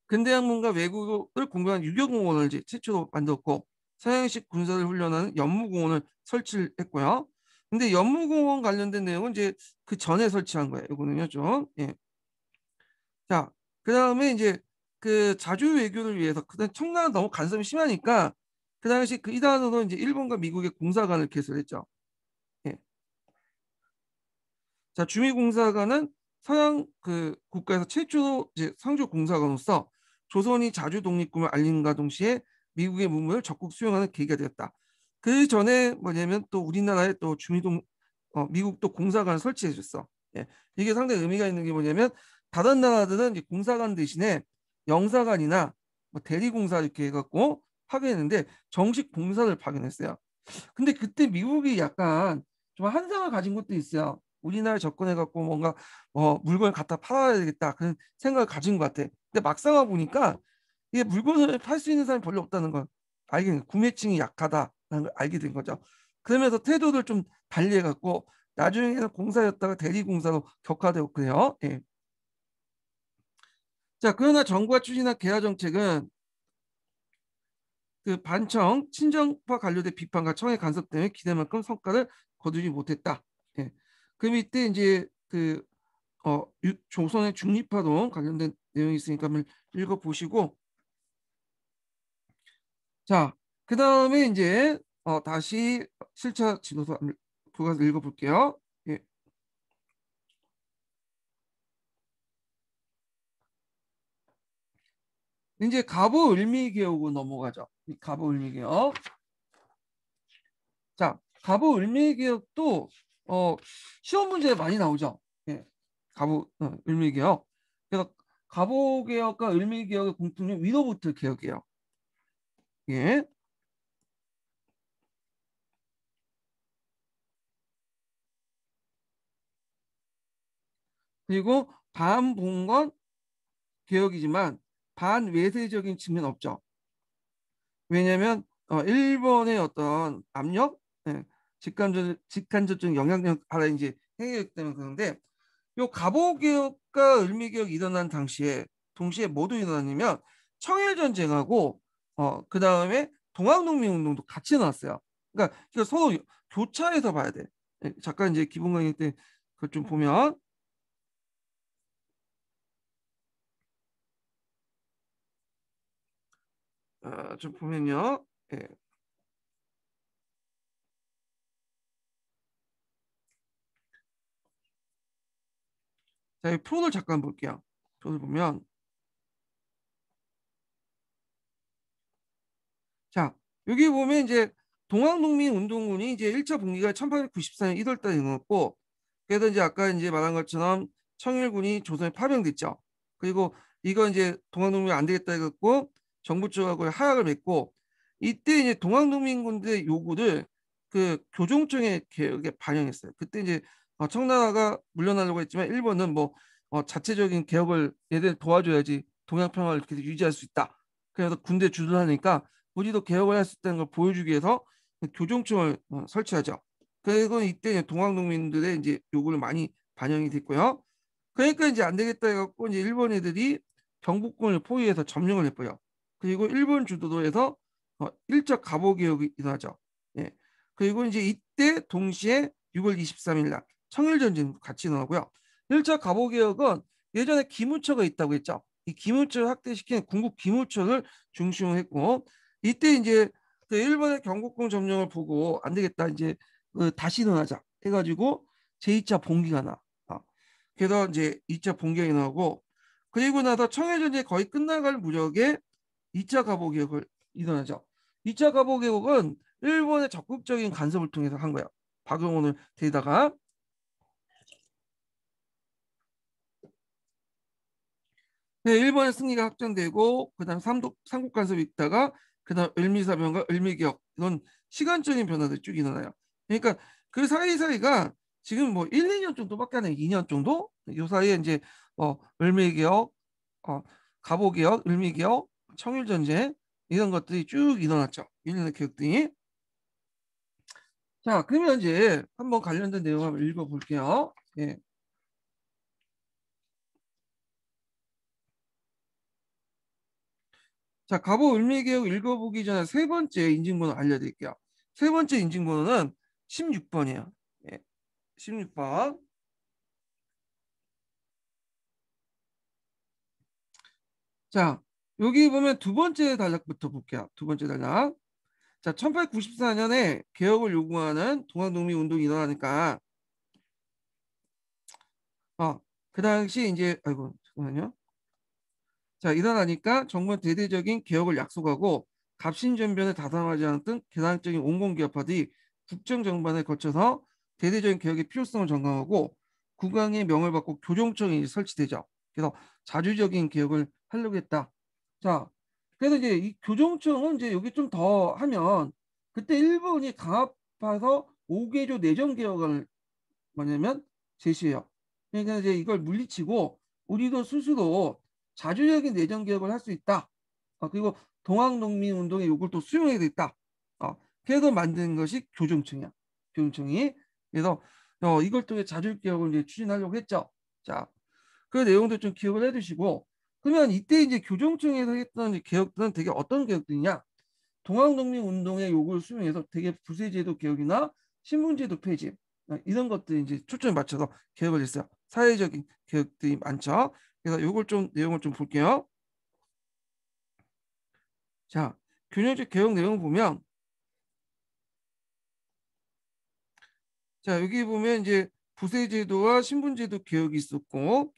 근대 학문과 외국을 공부한 유교공원을 이제 최초로 만들었고 서양식 군사를 훈련하는 연무공원을 설치했고요. 근데 연무공원 관련된 내용은 이제 그 전에 설치한 거예요. 이거는요 좀. 예. 자, 그 다음에 이제 그 자주 외교를 위해서 그다음 청나라는 너무 간섭이 심하니까 그 당시 그 이단으로 이제 일본과 미국의 공사관을 개설했죠. 예. 자, 주미공사관은 서양 그 국가에서 최초로 이제 상주 공사관으로서 조선이 자주 독립군을 알림과 동시에 미국의 문물을 적극 수용하는 계기가 되었다. 그 전에 뭐냐면 또 우리나라에 또 주미동 미국도 공사관을 설치해 줬어. 예. 이게 상당히 의미가 있는 게 뭐냐면 다른 나라들은 이제 공사관 대신에 영사관이나 뭐 대리공사 이렇게 해갖고 파견했는데 정식 공사를 파견했어요. 근데 그때 미국이 약간 좀 한상을 가진 것도 있어요. 우리나라에 접근해갖고 뭔가 물건을 갖다 팔아야 되겠다 그런 생각을 가진 것 같아. 근데 막상 와 보니까 이게 물건을 팔 수 있는 사람이 별로 없다는 걸 알게 된, 구매층이 약하다라는 걸 알게 된 거죠. 그러면서 태도를 좀 달리해갖고 나중에는 공사였다가 대리공사로 격화되고 그래요. 예. 자, 그러나 정부가 추진한 개화 정책은 그 반청 친정파 관료된 비판과 청의 간섭 때문에 기대만큼 성과를 거두지 못했다. 예. 그 밑에 이제 그 조선의 중립화론 관련된 내용이 있으니까 한번 읽어보시고 자, 그 다음에 이제 다시 실차 지도서 교과서 읽어볼게요. 예. 이제 갑오을미개혁으로 넘어가죠. 이 갑오을미개혁. 자, 갑오을미개혁도 시험 문제에 많이 나오죠. 예. 갑오을미개혁. 그래서 갑오개혁과 을미개혁의 공통점 위로부터 개혁이에요. 예. 그리고 반봉건 개혁이지만 반외세적인 측면 없죠. 왜냐하면 일본의 어떤 압력, 예, 직간접적 영향력 하나 이제 행위했기 때문에 그런데 요 갑오개혁과 을미개혁이 일어난 당시에 동시에 모두 일어나냐면 청일전쟁하고 그 다음에 동학농민운동도 같이 나왔어요. 그러니까 이거 서로 교차해서 봐야 돼. 예, 잠깐 이제 기본 강의 때 그걸 좀 보면 좀 보면요. 예. 자, 이 표를 잠깐 볼게요. 표를 보면 자, 여기 보면 이제 동학농민운동군이 이제 1차 분기가 1894년 1월 달에 일어났고 그래서 이제 아까 이제 말한 것처럼 청일군이 조선에 파병됐죠. 그리고 이거 이제 동학농민 안 되겠다 해갖고 정부 쪽하고 하약을 맺고 이때 이제 동학농민군들의 요구를 그 교종청의 개혁에 반영했어요. 그때 이제 청나라가 물러나려고 했지만 일본은 뭐 자체적인 개혁을 얘들 도와줘야지 동양 평화를 계속 유지할 수 있다. 그래서 군대 주둔하니까 우리도 개혁을 할 수 있다는 걸 보여주기 위해서 교종청을 설치하죠. 그리고 이때 동학농민들의 이제 요구를 많이 반영이 됐고요. 그러니까 이제 안 되겠다 해갖고 이제 일본 애들이 경복궁을 포위해서 점령을 해버려. 그리고 일본 주도도에서 일제 갑오 개혁이 일어나죠. 예. 그리고 이제 이때 동시에 6월 23일 날 청일전쟁도 같이 일어나고요. 1차 갑오 개혁은 예전에 기무처가 있다고 했죠. 이 기무처를 확대시킨 궁국 기무처를 중심으로 했고 이때 이제 그 일본의 경복궁 점령을 보고 안 되겠다 이제 다시 일어나자 해가지고 제2차 봉기가 나. 그래서 이제 2차 봉기가 일어나고 그리고 나서 청해전쟁이 거의 끝나갈 무렵에 2차 갑오 개혁을 일어나죠. 2차 갑오 개혁은 일본의 적극적인 간섭을 통해서 한 거야. 박용훈을 데리다가 네, 일본의 승리가 확정되고 그다음 삼국 간섭이 있다가 그다음 을미사변과 을미개혁 이런 시간적인 변화들이 쭉 일어나요. 그러니까 그 사이사이가 지금 뭐 1, 2년 정도밖에 안 해요. 2년 정도? 이 사이에 이제 을미개혁, 어, 갑오개혁, 을미개혁, 청일전쟁 이런 것들이 쭉 일어났죠. 일련의 개혁들이. 자, 그러면 이제 한번 관련된 내용 한번 읽어볼게요. 예. 자, 갑오 을미개혁 읽어보기 전에 세 번째 인증번호 알려드릴게요. 세 번째 인증번호는 16번이에요. 예, 16번. 자, 여기 보면 두 번째 단락부터 볼게요. 두 번째 단락. 자, 1894년에 개혁을 요구하는 동학농민운동이 일어나니까, 그 당시 이제, 아이고, 잠깐만요. 자, 일어나니까 정말 대대적인 개혁을 약속하고 갑신전변에 다담하지 않았던 개당적인 온건기업파들이 국정정반에 거쳐서 대대적인 개혁의 필요성을 전강하고 국왕의 명을 받고 교정청이 설치되죠. 그래서 자주적인 개혁을 하려고 했다. 자, 그래서 이제 이 교정청은 이제 여기 좀 더 하면 그때 일본이 강압해서 5개조 내정 개혁을 뭐냐면 제시해요. 그러니까 이제 이걸 물리치고 우리도 스스로 자주적인 내정 개혁을 할 수 있다. 그리고 동학농민운동의 요구를 또 수용해야 되겠다. 그래서 만든 것이 교정청이야. 교정청이. 그래서 이걸 통해 자주개혁을 이제 추진하려고 했죠. 자, 그 내용도 좀 기억을 해두시고 그러면 이때 이제 교정청에서 했던 개혁들은 되게 어떤 개혁들이냐? 동학농민운동의 요구를 수용해서 되게 부세제도 개혁이나 신분제도 폐지 이런 것들이 이제 초점을 맞춰서 개혁을 했어요. 사회적인 개혁들이 많죠. 그래서 요걸 좀 내용을 좀 볼게요. 자, 균형적 개혁 내용을 보면 자, 여기 보면 이제 부세제도와 신분제도 개혁이 있었고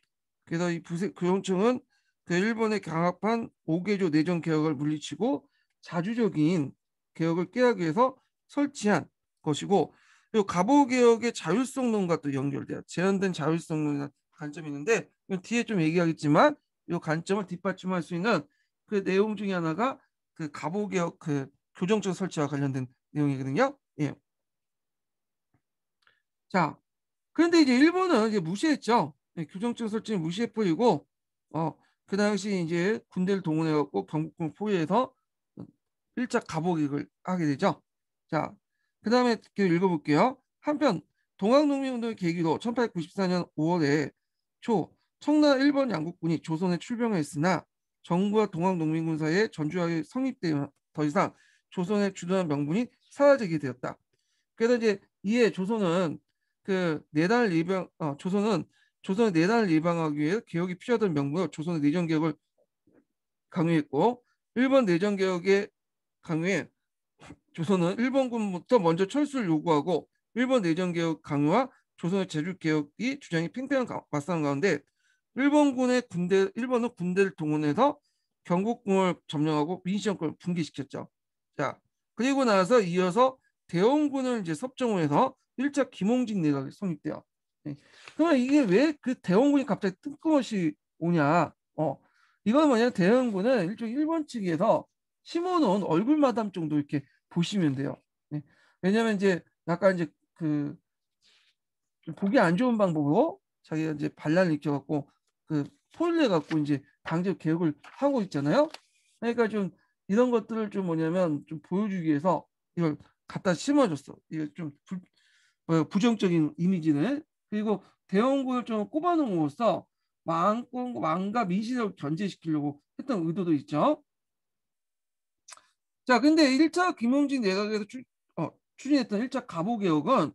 그래서 이 부세 교정청은 그 일본의 강압한 5개조 내정 개혁을 물리치고 자주적인 개혁을 깨하기 위해서 설치한 것이고 이 갑오 개혁의 자율성론과 또 연결돼요. 제한된 자율성론이라는 관점이 있는데 뒤에 좀 얘기하겠지만 이 관점을 뒷받침할 수 있는 그 내용 중에 하나가 그 갑오 개혁 그 교정청 설치와 관련된 내용이거든요. 예. 자, 그런데 이제 일본은 이제 무시했죠. 네, 교정청 설치를 무시해버리고 그 당시 이제 군대를 동원해갖고 경복궁 포위해서 1차 갑오기를 하게 되죠. 자, 그 다음에 읽어볼게요. 한편 동학농민운동의 계기로 1894년 5월에 초 청나 일본 양국군이 조선에 출병했으나 정부와 동학농민군 사이에 전주하게 성립되어 더 이상 조선의 주도한 명분이 사라지게 되었다. 그래서 이제 이에 조선은 그 내단을 예방 조선은 조선의 내단을 예방하기 위해 개혁이 필요하다는 명분으로 조선의 내정 개혁을 강요했고 일본 내정 개혁의 강요에 조선은 일본군부터 먼저 철수를 요구하고 일본 내정 개혁 강요와 조선의 제주 개혁이 주장이 팽팽한 맞싸움 가운데 일본은 군대를 동원해서 경복궁을 점령하고 민심정권을 붕괴시켰죠. 자, 그리고 나서 이어서 대원군을 이제 섭정해서 1차 김홍직 내각이 성립돼요. 네. 그러면 이게 왜 그 대원군이 갑자기 뜬금없이 오냐? 이건 뭐냐면 대원군은 일본 측에서 심어놓은 얼굴 마담 정도 이렇게 보시면 돼요. 네. 왜냐하면 이제 약간 이제 그 보기 안 좋은 방법으로 자기가 이제 반란을 일으켜갖고 그 포위를 해갖고 이제 강제 개혁을 하고 있잖아요. 그러니까 좀 이런 것들을 좀 뭐냐면 좀 보여주기 위해서 이걸 갖다 심어줬어. 이거 좀 부정적인 이미지는. 그리고 대원군을 좀 꼽아놓음으로써 왕과 민심을 견제시키려고 했던 의도도 있죠. 자, 근데 1차 김용진 내각에서 추진했던 1차 갑오개혁은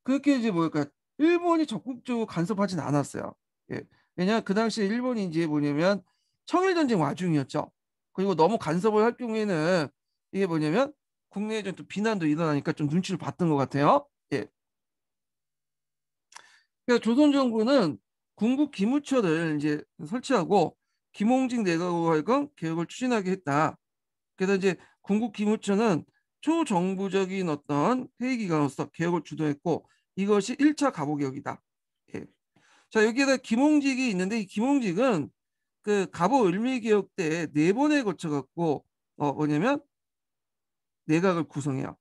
그렇게 이제 뭐랄까 일본이 적극적으로 간섭하진 않았어요. 예. 왜냐하면 그 당시에 일본이 이제 뭐냐면 청일전쟁 와중이었죠. 그리고 너무 간섭을 할 경우에는 이게 뭐냐면 국내에 좀 또 비난도 일어나니까 좀 눈치를 봤던 것 같아요. 예. 그래서 조선 정부는 군국 기무처를 이제 설치하고 김홍직 내각으로 하여금 개혁을 추진하게 했다. 그래서 이제 군국 기무처는 초정부적인 어떤 회의기관으로서 개혁을 주도했고 이것이 1차 갑오개혁이다. 예. 자, 여기에다 김홍직이 있는데 이 김홍직은 그 갑오 을미개혁 때 네 번에 거쳐 갖고 뭐냐면 내각을 구성해요.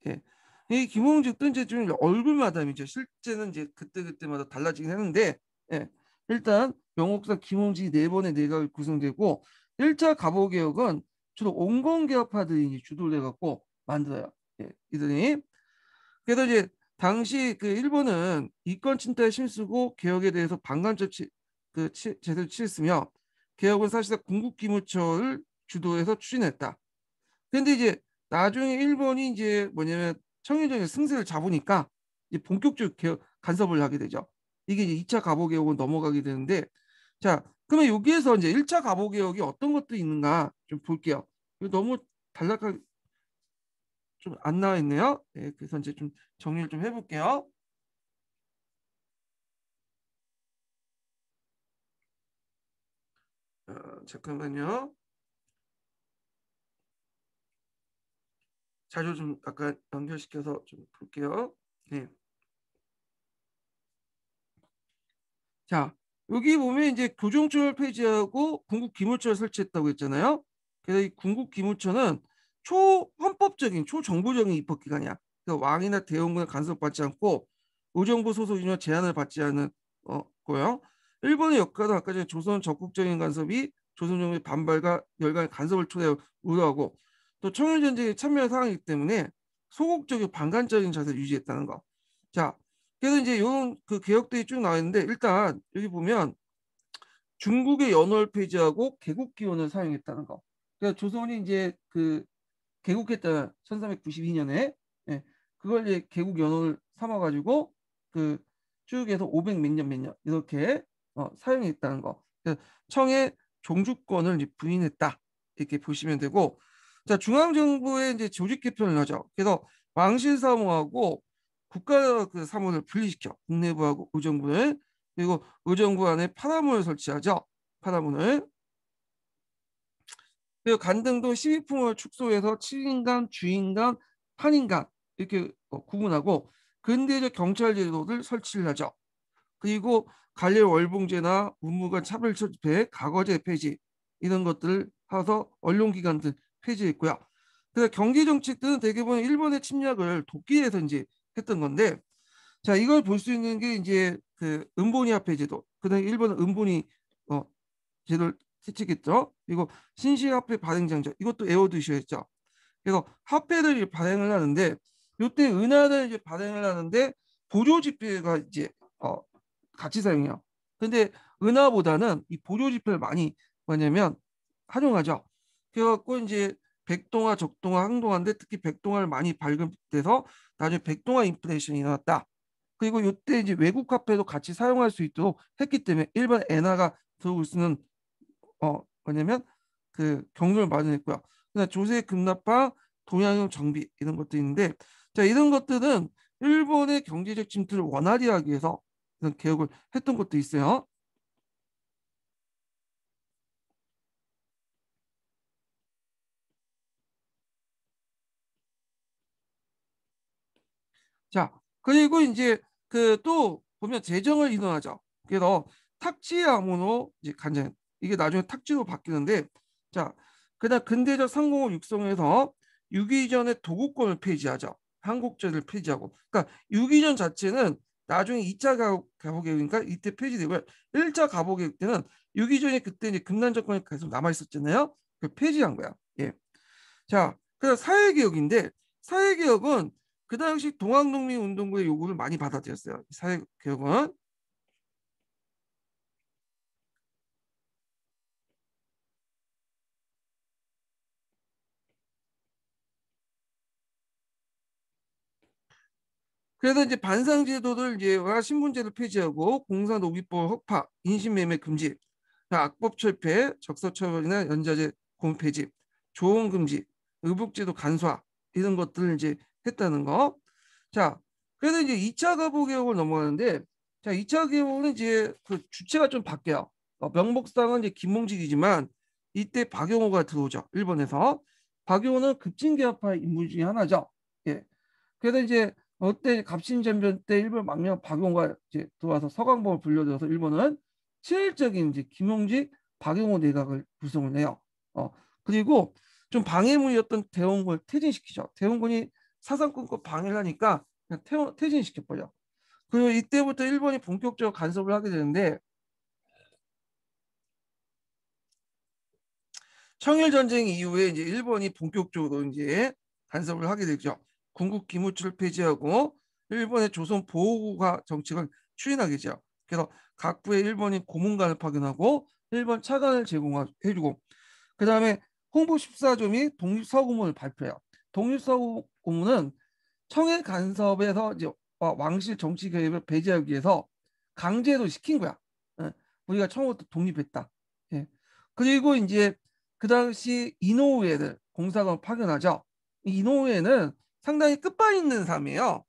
예. 이 김홍직도 이제 좀 얼굴마담이죠. 실제는 이제 그때그때마다 달라지긴 하는데 예. 일단 명목상 김홍직이 네 번의 내각을 구성되고 1차 갑오개혁은 주로 온건개혁파들이 주도를 해갖고 만들어요. 예. 이들이 그래서 이제 당시 그 일본은 이권 침탈에 힘쓰고 개혁에 대해서 반감적 제도를 취했으며 개혁은 사실상 군국기무처를 주도해서 추진했다. 근데 이제 나중에 일본이 이제 뭐냐면 청일전에 승세를 잡으니까 이제 본격적 개혁 간섭을 하게 되죠. 이게 이제 2차 갑오개혁으로 넘어가게 되는데 자 그러면 여기에서 이제 1차 갑오개혁이 어떤 것도 있는가 좀 볼게요. 너무 단락하게 좀 안 나와 있네요. 네, 그래서 이제 좀 정리를 좀 해볼게요. 잠깐만요. 자료 좀 아까 연결시켜서 좀 볼게요. 네. 자, 여기 보면 이제 교정처를 폐지하고 군국기물처를 설치했다고 했잖아요. 그래서 이 군국기물처는 초헌법적인 초정부적인 입법기관이야. 그러니까 왕이나 대원군의 간섭받지 않고 의정부 소속 인원 제한을 받지 않는 거요. 일본의 역사도 아까 전에 조선 적극적인 간섭이 조선 정부의 반발과 열강의 간섭을 초래하고 우려하고 또 청일전쟁에 참여한 상황이기 때문에 소극적이고 반간적인 자세를 유지했다는 거. 자, 그래서 이제 이런 그 개혁들이 쭉 나와 있는데 일단 여기 보면 중국의 연월 폐지하고 개국 기원을 사용했다는 거. 그러니까 조선이 이제 그 개국했다 1392년에 예, 그걸 이제 개국 연원을 삼아가지고 그 쭉 해서 500 몇 년 이렇게 사용했다는 거. 그래서 청의 종주권을 이제 부인했다 이렇게 보시면 되고 자 중앙정부의 이제 조직 개편을 하죠. 그래서 왕실 사무하고 국가 그 사무를 분리시켜 국내부하고 의정부를 그리고 의정부 안에 파라문을 설치하죠. 파라문을 그리고 간등도 시비품을 축소해서 7인간, 주인간, 판인간 이렇게 구분하고 근대적 경찰 제도를 설치를 하죠. 그리고 관례 월봉제나 문무관 차별처 집회, 과거제 폐지 이런 것들을 해서 언론기관들 폐지했고요. 그래서 경제정책들은 대개 보면 일본의 침략을 돕기 위해서 이제 했던 건데 자 이걸 볼 수 있는 게 이제 그 은본이 화폐 제도 그다음에 일본은 은본이 어, 제도를 채택했죠. 그리고 신시화폐 발행장려 이것도 에어드셔였죠. 그래서 화폐를 발행을 하는데 이때 은하를 이제 발행을 하는데 보조 지폐가 이제 같이 사용해요. 근데 은하보다는 이 보조 지폐를 많이 뭐냐면 활용하죠. 그래갖고 이제 백동화, 적동화, 항동화인데 특히 백동화를 많이 발급돼서 나중에 백동화 인플레이션이 일어났다. 그리고 이때 이제 외국 화폐도 같이 사용할 수 있도록 했기 때문에 일반 엔화가 들어올 수는 뭐냐면 그 경로를 마련했고요. 그다음 조세 급납화, 동양형 정비 이런 것도 있는데 자 이런 것들은 일본의 경제적 침투를 원활히 하기 위해서 이런 개혁을 했던 것도 있어요. 자 그리고 이제 그 또 보면 재정을 인원하죠. 그래서 탁지 아모노 이제 간장 이게 나중에 탁지로 바뀌는데 자 그다음 근대적 상공을 육성해서 유기전의 도구권을 폐지하죠. 한국제를 폐지하고 그러니까 유기전 자체는 나중에 2차 가보개혁이니까 이때 폐지되고요. 1차 가보개혁 때는 유기전이 그때 이제 금난 정권이 계속 남아 있었잖아요. 그 폐지한 거야. 예. 자, 그래서 사회개혁인데 사회개혁은 그 당시 동학농민운동부의 요구를 많이 받아들였어요. 사회개혁은. 그래서 이제 반상제도를 이제 신분제를 폐지하고 공사노기법 혁파, 인신매매 금지, 악법 철폐, 적서처벌이나 연좌제 고문 폐지, 조언 금지, 의복제도 간소화 이런 것들을 이제 했다는 거. 자, 그래서 이제 2차 가보 개혁을 넘어가는데, 자, 2차 개혁은 이제 그 주체가 좀 바뀌어요. 명목상은 이제 김몽직이지만 이때 박용호가 들어오죠. 일본에서. 박용호는 급진개혁파 인물 중에 하나죠. 예. 그래서 이제 어때 갑신전변 때 일본 망명 박용호가 이제 들어와서 서강범을 불려들어서 일본은 실질적인 이제 김용직, 박용호 내각을 구성을 해요. 어 그리고 좀 방해물이었던 대원군을 퇴진시키죠. 대원군이 사상권과 방해를 하니까 그냥 퇴진시켜버려. 그리고 이때부터 일본이 본격적으로 간섭을 하게 되는데 청일 전쟁 이후에 이제 일본이 본격적으로 이제 간섭을 하게 되죠. 군국 기무처를 폐지하고 일본의 조선 보호국가 정책을 추진하게 되죠. 그래서 각부의 일본인 고문관을 파견하고 일본 차관을 제공해주고 그 다음에 홍보 14조 및 독립서고문을 발표해요. 독립서고문은 청일 간섭에서 이제 왕실 정치 개입을 배제하기 위해서 강제로 시킨 거야. 예, 우리가 처음부터 독립했다. 예. 그리고 이제 그 당시 이노우에를 공사관 파견하죠. 이노우에는 상당히 끝발 있는 사람이에요.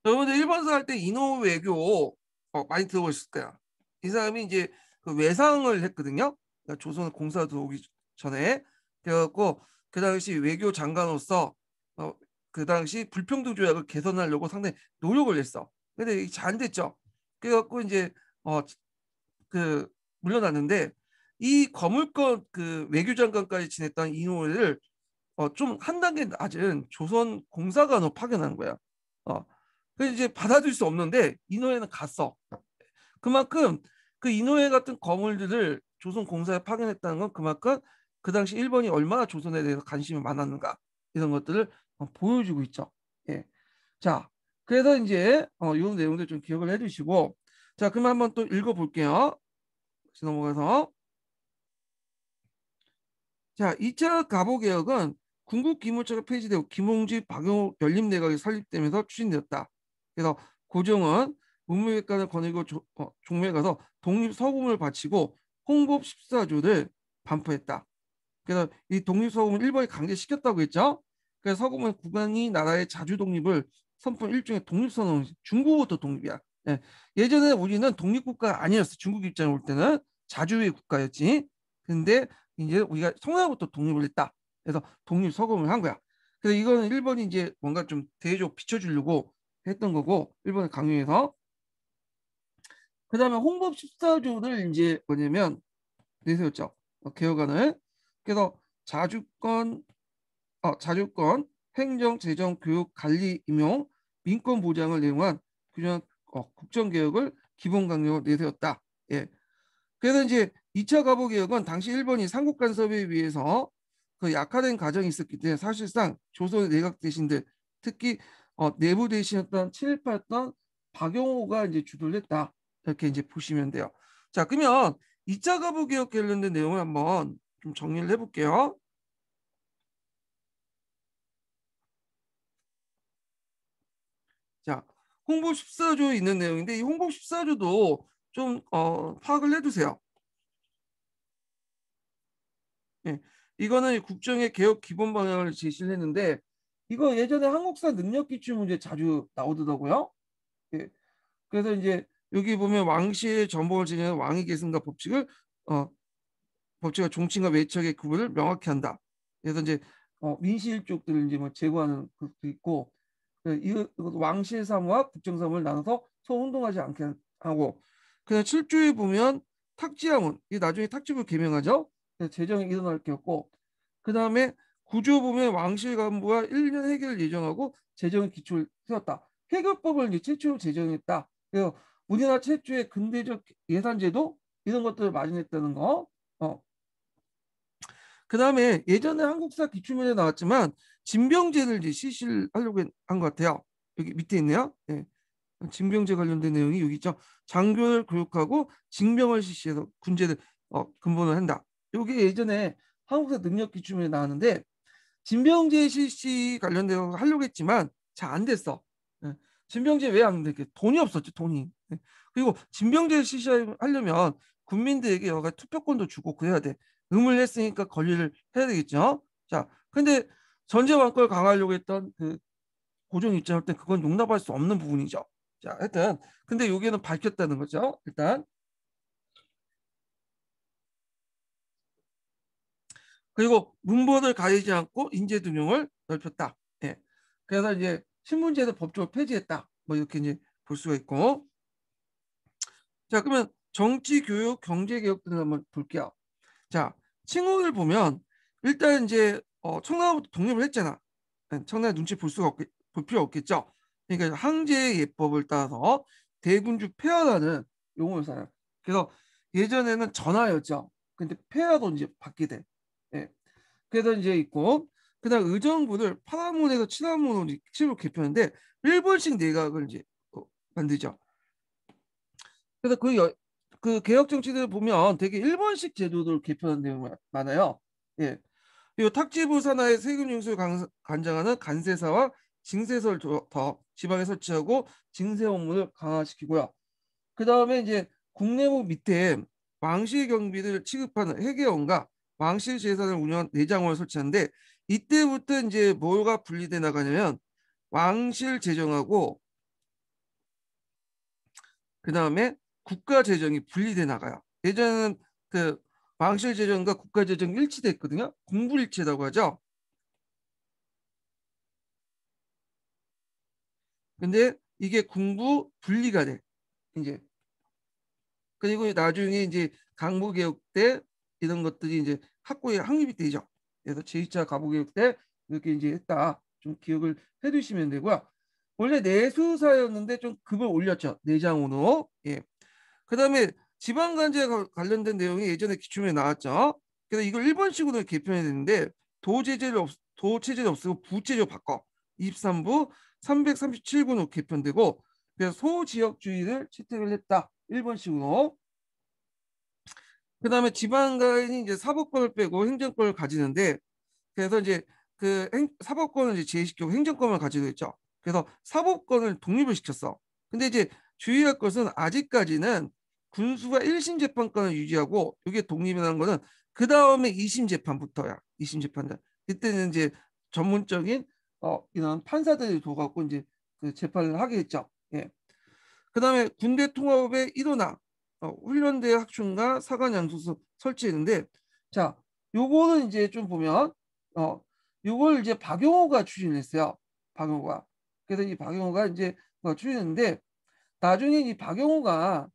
여러분들 일본서 할 때 이노우 외교 많이 들어보셨을 거야. 이 사람이 이제 그 외상을 했거든요. 그러니까 조선 공사 들어오기 전에 그래갖고 그 당시 외교 장관으로서 어, 그 당시 불평등 조약을 개선하려고 상당히 노력을 했어. 근데 이게 잘 안 됐죠. 그래갖고 이제 그 물러났는데 이 거물권 그 외교장관까지 지냈던 이노우를 좀 한 단계 낮은 조선 공사관으로 파견한 거야. 어, 그래서 이제 받아줄 수 없는데 이노우에는 갔어. 그만큼 그 이노우에 같은 거물들을 조선 공사에 파견했다는 건 그만큼 그 당시 일본이 얼마나 조선에 대해서 관심이 많았는가 이런 것들을 보여주고 있죠. 예. 자, 그래서 이제 이 내용들 좀 기억을 해주시고 자, 그럼 한번 또 읽어볼게요. 넘어가서 자, 2차 가보개혁은 군국 기무처가 폐지되고 김홍직, 박용호 연립내각이 설립되면서 추진되었다. 그래서 고종은 문무백관을 거느리고 종묘에 가서 독립서금을 바치고 홍법 14조를 반포했다. 그래서 이 독립서금을 일본이 강제시켰다고 했죠. 그래서 서금은 국왕이 나라의 자주 독립을 선포한 일종의 독립선언, 중국부터 독립이야. 예. 예전에 우리는 독립국가가 아니었어. 중국 입장에 올 때는 자주의 국가였지. 근데 이제 우리가 성나라부터 독립을 했다. 그래서 독립 서금을 한 거야. 그래서 이거는 일본이 이제 뭔가 좀 대외적으로 비춰주려고 했던 거고 일본을 강요해서 그 다음에 홍법 14조를 이제 뭐냐면 내세웠죠. 개혁안을. 그래서 자주권, 행정, 재정, 교육, 관리, 임용, 민권 보장을 내용한 규정 국정개혁을 기본 강령으로 내세웠다. 예. 그래서 이제 2차 가보 개혁은 당시 일본이 삼국 간섭에 의해서 그 약화된 가정이 있었기 때문에 사실상 조선의 내각 대신들 특히 내부 대신이었던 친일파였던 박용호가 이제 주도를 했다. 이렇게 이제 보시면 돼요. 자, 그러면 2차 가보 개혁 관련된 내용을 한번 좀 정리를 해볼게요. 자, 홍보 14조에 있는 내용인데 이 홍보 14조도 좀 파악을 해두세요. 예, 이거는 국정의 개혁 기본 방향을 제시를 했는데 이거 예전에 한국사 능력 기출 문제 자주 나오더라고요. 예, 그래서 이제 여기 보면 왕실의 전복을 지내는 왕위 계승과 어, 법칙과 종친과 외척의 구분을 명확히 한다. 그래서 이제 민실 쪽들을 이제 뭐 제거하는 것도 있고 이 왕실 사무와 국정 사무를 나눠서 서로 혼동하지 않게 하고 그냥 7조에 보면 탁지하문 이 나중에 탁지부 개명하죠. 재정이 일어날 게 없고 그 다음에 구조 보면 왕실 간부와 1년 해결을 예정하고 재정의 기초를 세웠다. 해결법을 이제 최초로 제정했다. 그래서 우리나라 최초의 근대적 예산제도 이런 것들을 마련했다는 거. 그 다음에 예전에 한국사 기출문제 나왔지만 징병제를 이제 실시를 하려고 한 것 같아요. 여기 밑에 있네요. 예. 징병제 관련된 내용이 여기 있죠. 장교를 교육하고 징병을 실시해서 군제를 근본을 한다. 이게 예전에 한국사 능력 기준에 나왔는데 징병제 실시 관련되어 하려고 했지만 잘 안 됐어. 예. 징병제 왜 안 됐게? 돈이 없었죠, 돈이. 예. 그리고 징병제 실시하려면 국민들에게 여가 투표권도 주고 그래야 돼. 의무를 했으니까 권리를 해야 되겠죠. 자, 근데 전제 완권을 강화하려고 했던 그 고종 입장할 때 그건 용납할 수 없는 부분이죠. 자, 일단 근데 여기는 밝혔다는 거죠. 일단 그리고 문본을 가리지 않고 인재 등용을 넓혔다. 예. 그래서 이제 신분제도 법적으로 폐지했다. 뭐 이렇게 이제 볼 수가 있고. 자, 그러면 정치, 교육, 경제 개혁 등을 한번 볼게요. 자, 칭호를 보면 일단 이제 청나라부터 독립을 했잖아. 청나라 눈치 볼 필요 없겠죠. 그러니까 항제 예법을 따라서 대군주 폐하라는 용어를 써요. 그래서 예전에는 전하였죠. 근데 폐하도 이제 받게 돼. 예. 그래서 이제 있고 그다음 의정부를 파라문에서 친화문으로 식으로 개편했는데 일본식 내각을 이제 만들죠. 그래서 그 개혁 정치들 보면 되게 일본식 제도를 개편한 내용이 많아요. 예. 그리고 탁지부 산하의 세금 융수를 관장하는 간세사와 징세서를 더 지방에 설치하고 징세 업무를 강화시키고요. 그 다음에 이제 국내무 밑에 왕실 경비를 취급하는 회계원과 왕실 재산을 운영한 내장원을 설치하는데 이때부터 이제 뭐가 분리돼 나가냐면 왕실 재정하고 그 다음에 국가 재정이 분리돼 나가요. 예전에는 그 왕실 재정과 국가 재정 일치됐거든요. 공불일치라고 하죠. 근데 이게 군부 분리가 돼. 이제 그리고 나중에 이제 강부개혁 때 이런 것들이 이제 학교에 확립이 되죠. 그래서 제2차 가부개혁 때 이렇게 이제 했다. 좀 기억을 해두시면 되고요. 원래 내수사였는데 좀 급을 올렸죠. 내장으로. 예. 그다음에 지방간제 관련된 내용이 예전에 기출문에 나왔죠. 그래서 이걸 일본식으로 개편해야 되는데 도체제를 없애고 부체제로 바꿔. 23부 337군으로 개편되고 그래서 소지역주의를 채택을 했다. 일본식으로. 그다음에 지방간이 이제 사법권을 빼고 행정권을 가지는데 그래서 이제 사법권을 이제 제외시키고 행정권을 가지고 있죠. 그래서 사법권을 독립을 시켰어. 근데 이제 주의할 것은 아직까지는 군수가 1심 재판권을 유지하고 이게 독립이라는 거는 그 다음에 2심 재판부터야. 2심 재판들. 그때는 이제 전문적인 이런 판사들이 둬갖고 이제 그 재판을 하게 됐죠. 예. 그다음에 군대 통합의 일원화, 훈련대 학충과 사관 양소소 설치했는데, 자, 요거는 이제 좀 보면, 요걸 이제 박용호가 추진했어요. 박용호가. 그래서 이 박용호가 이제 추진했는데, 나중에 이 박용호가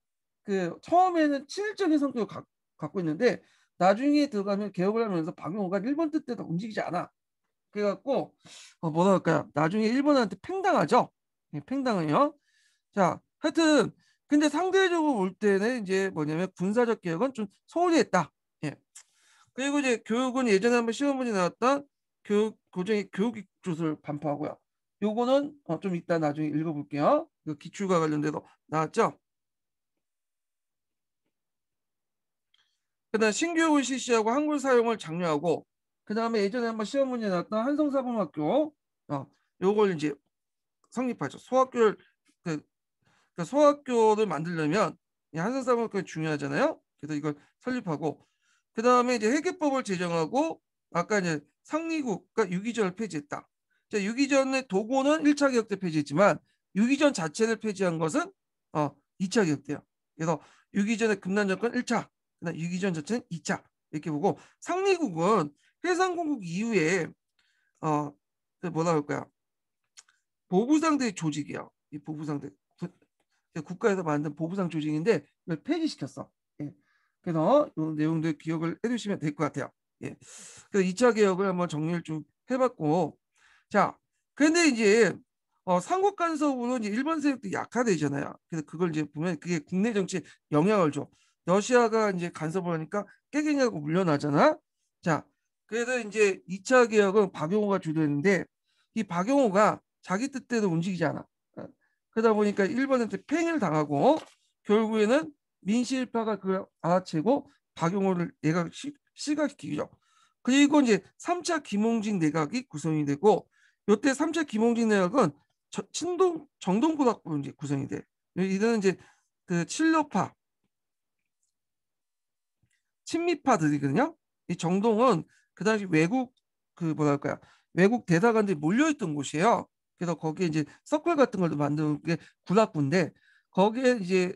그 처음에는 친일적인 성격을 갖고 있는데, 나중에 들어가면 개혁을 하면서 박용호가 일본 뜻대로 움직이지 않아. 그래갖고 뭐라 할까요? 나중에 일본한테 팽당하죠. 예, 팽당해요. 자, 하여튼 근데 상대적으로 볼 때는 이제 뭐냐면 군사적 개혁은 좀 소홀히 했다. 예. 그리고 이제 교육은 예전에 한번 시험 문제 나왔던 교육 고정의 교육 기초를 반포하고요. 요거는 좀 이따 나중에 읽어볼게요. 그 기출과 관련돼서 나왔죠. 그다음 신교육을 실시하고 한글 사용을 장려하고 그다음에 예전에 한번 시험 문제 나왔던 한성사범학교 요걸 이제 성립하죠. 그 소학교를 만들려면 한성사범학교가 중요하잖아요. 그래서 이걸 설립하고 그 다음에 이제 회계법을 제정하고 아까 이제 상리국과 유기전을 폐지했다. 자, 유기전의 도고는 1차 개혁 때 폐지했지만 유기전 자체를 폐지한 것은 2차 개혁 때요. 그래서 유기전의 금난정권 1차, 그다음 유기전 자체는 2차 이렇게 보고 상리국은 해상공국 이후에 뭐라 할까요? 보부상대 조직이에요. 이 보부상대 국가에서 만든 보부상 조직인데 이걸 폐지시켰어. 예. 그래서 이 내용들 기억을 해두시면 될 것 같아요. 예. 그래서 2차 개혁을 한번 정리를 좀 해봤고, 자, 근데 이제 삼국 간섭으로 이제 일본 세력도 약화되잖아요. 그래서 그걸 이제 보면 그게 국내 정치에 영향을 줘. 러시아가 이제 간섭을 하니까 깨갱하고 물려나잖아. 자, 그래서 이제 2차 개혁은 박용호가 주도했는데 이 박용호가 자기 뜻대로 움직이지 않아. 그러다 보니까 일본한테 팽을 당하고 결국에는 민실파가 그걸 알아채고 박용호를 내각 실각시키죠. 그리고 이제 3차 김홍직 내각이 구성이 되고 이때 3차 김홍직 내각은 친동 정동구락부로 이제 구성이 돼. 이들은 이제 그 친러파 친미파들이거든요. 이 정동은 그 당시 외국 그 뭐랄까요 외국 대사관들이 몰려있던 곳이에요. 그래서 거기에 이제 서클 같은 걸 만드는 게 군락부인데 거기에 이제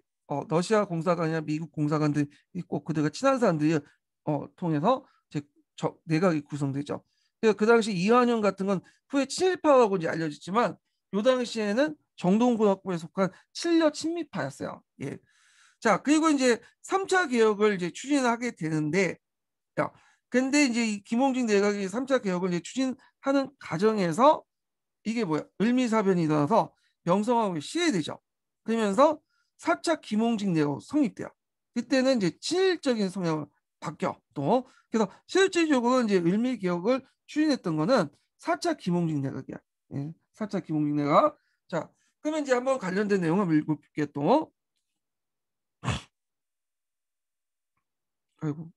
러시아 공사관이나 미국 공사관들 있고 그들과 친한 사람들이 통해서 이제 내각이 구성되죠. 그래서 그 당시 이완용 같은 건 후에 친일파라고 이제 알려졌지만 요 당시에는 정동군락부에 속한 친러 친미파였어요. 예. 자, 그리고 이제 3차 개혁을 이제 추진하게 되는데, 야, 근데 이제 이 김홍직 내각이 3차 개혁을 이제 추진하는 과정에서 이게 뭐야? 을미사변이 일어나서 명성황후가 시해되죠. 그러면서 4차 김홍직 내각 성립돼요. 그때는 이제 친일적인 성향을 바뀌어 또. 그래서 실질적으로 이제 을미 개혁을 추진했던 거는 4차 김홍직 내각이야. 예, 4차 김홍직 내각. 자, 그러면 이제 한번 관련된 내용을 읽어볼게요 또. 아이고.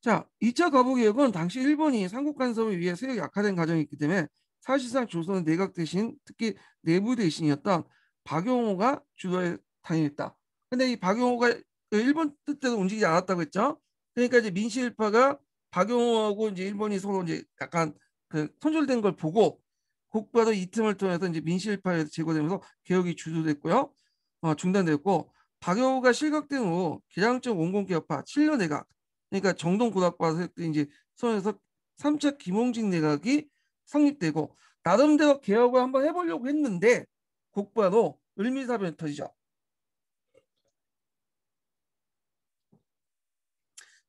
자, 2차 가부개혁은 당시 일본이 삼국 간섭에 의해 세력이 약화된 과정이 있기 때문에 사실상 조선의 내각 대신 특히 내부 대신이었던 박용호가 주도에 당했다. 근데 이 박용호가 일본 뜻대로 움직이지 않았다고 했죠. 그러니까 이제 민실파가 박용호하고 이제 일본이 서로 이제 약간 그 손절된 걸 보고 곧바로 이 틈을 통해서 이제 민실파에서 제거되면서 개혁이 주도됐고요. 중단됐고 박용호가 실각된 후 개량적 원공개혁파 7년 내각 그러니까 정동고등학과 세력들이 이제 손에서 3차 김홍직 내각이 성립되고 나름대로 개혁을 한번 해보려고 했는데 곧바로 을미사변이 터지죠.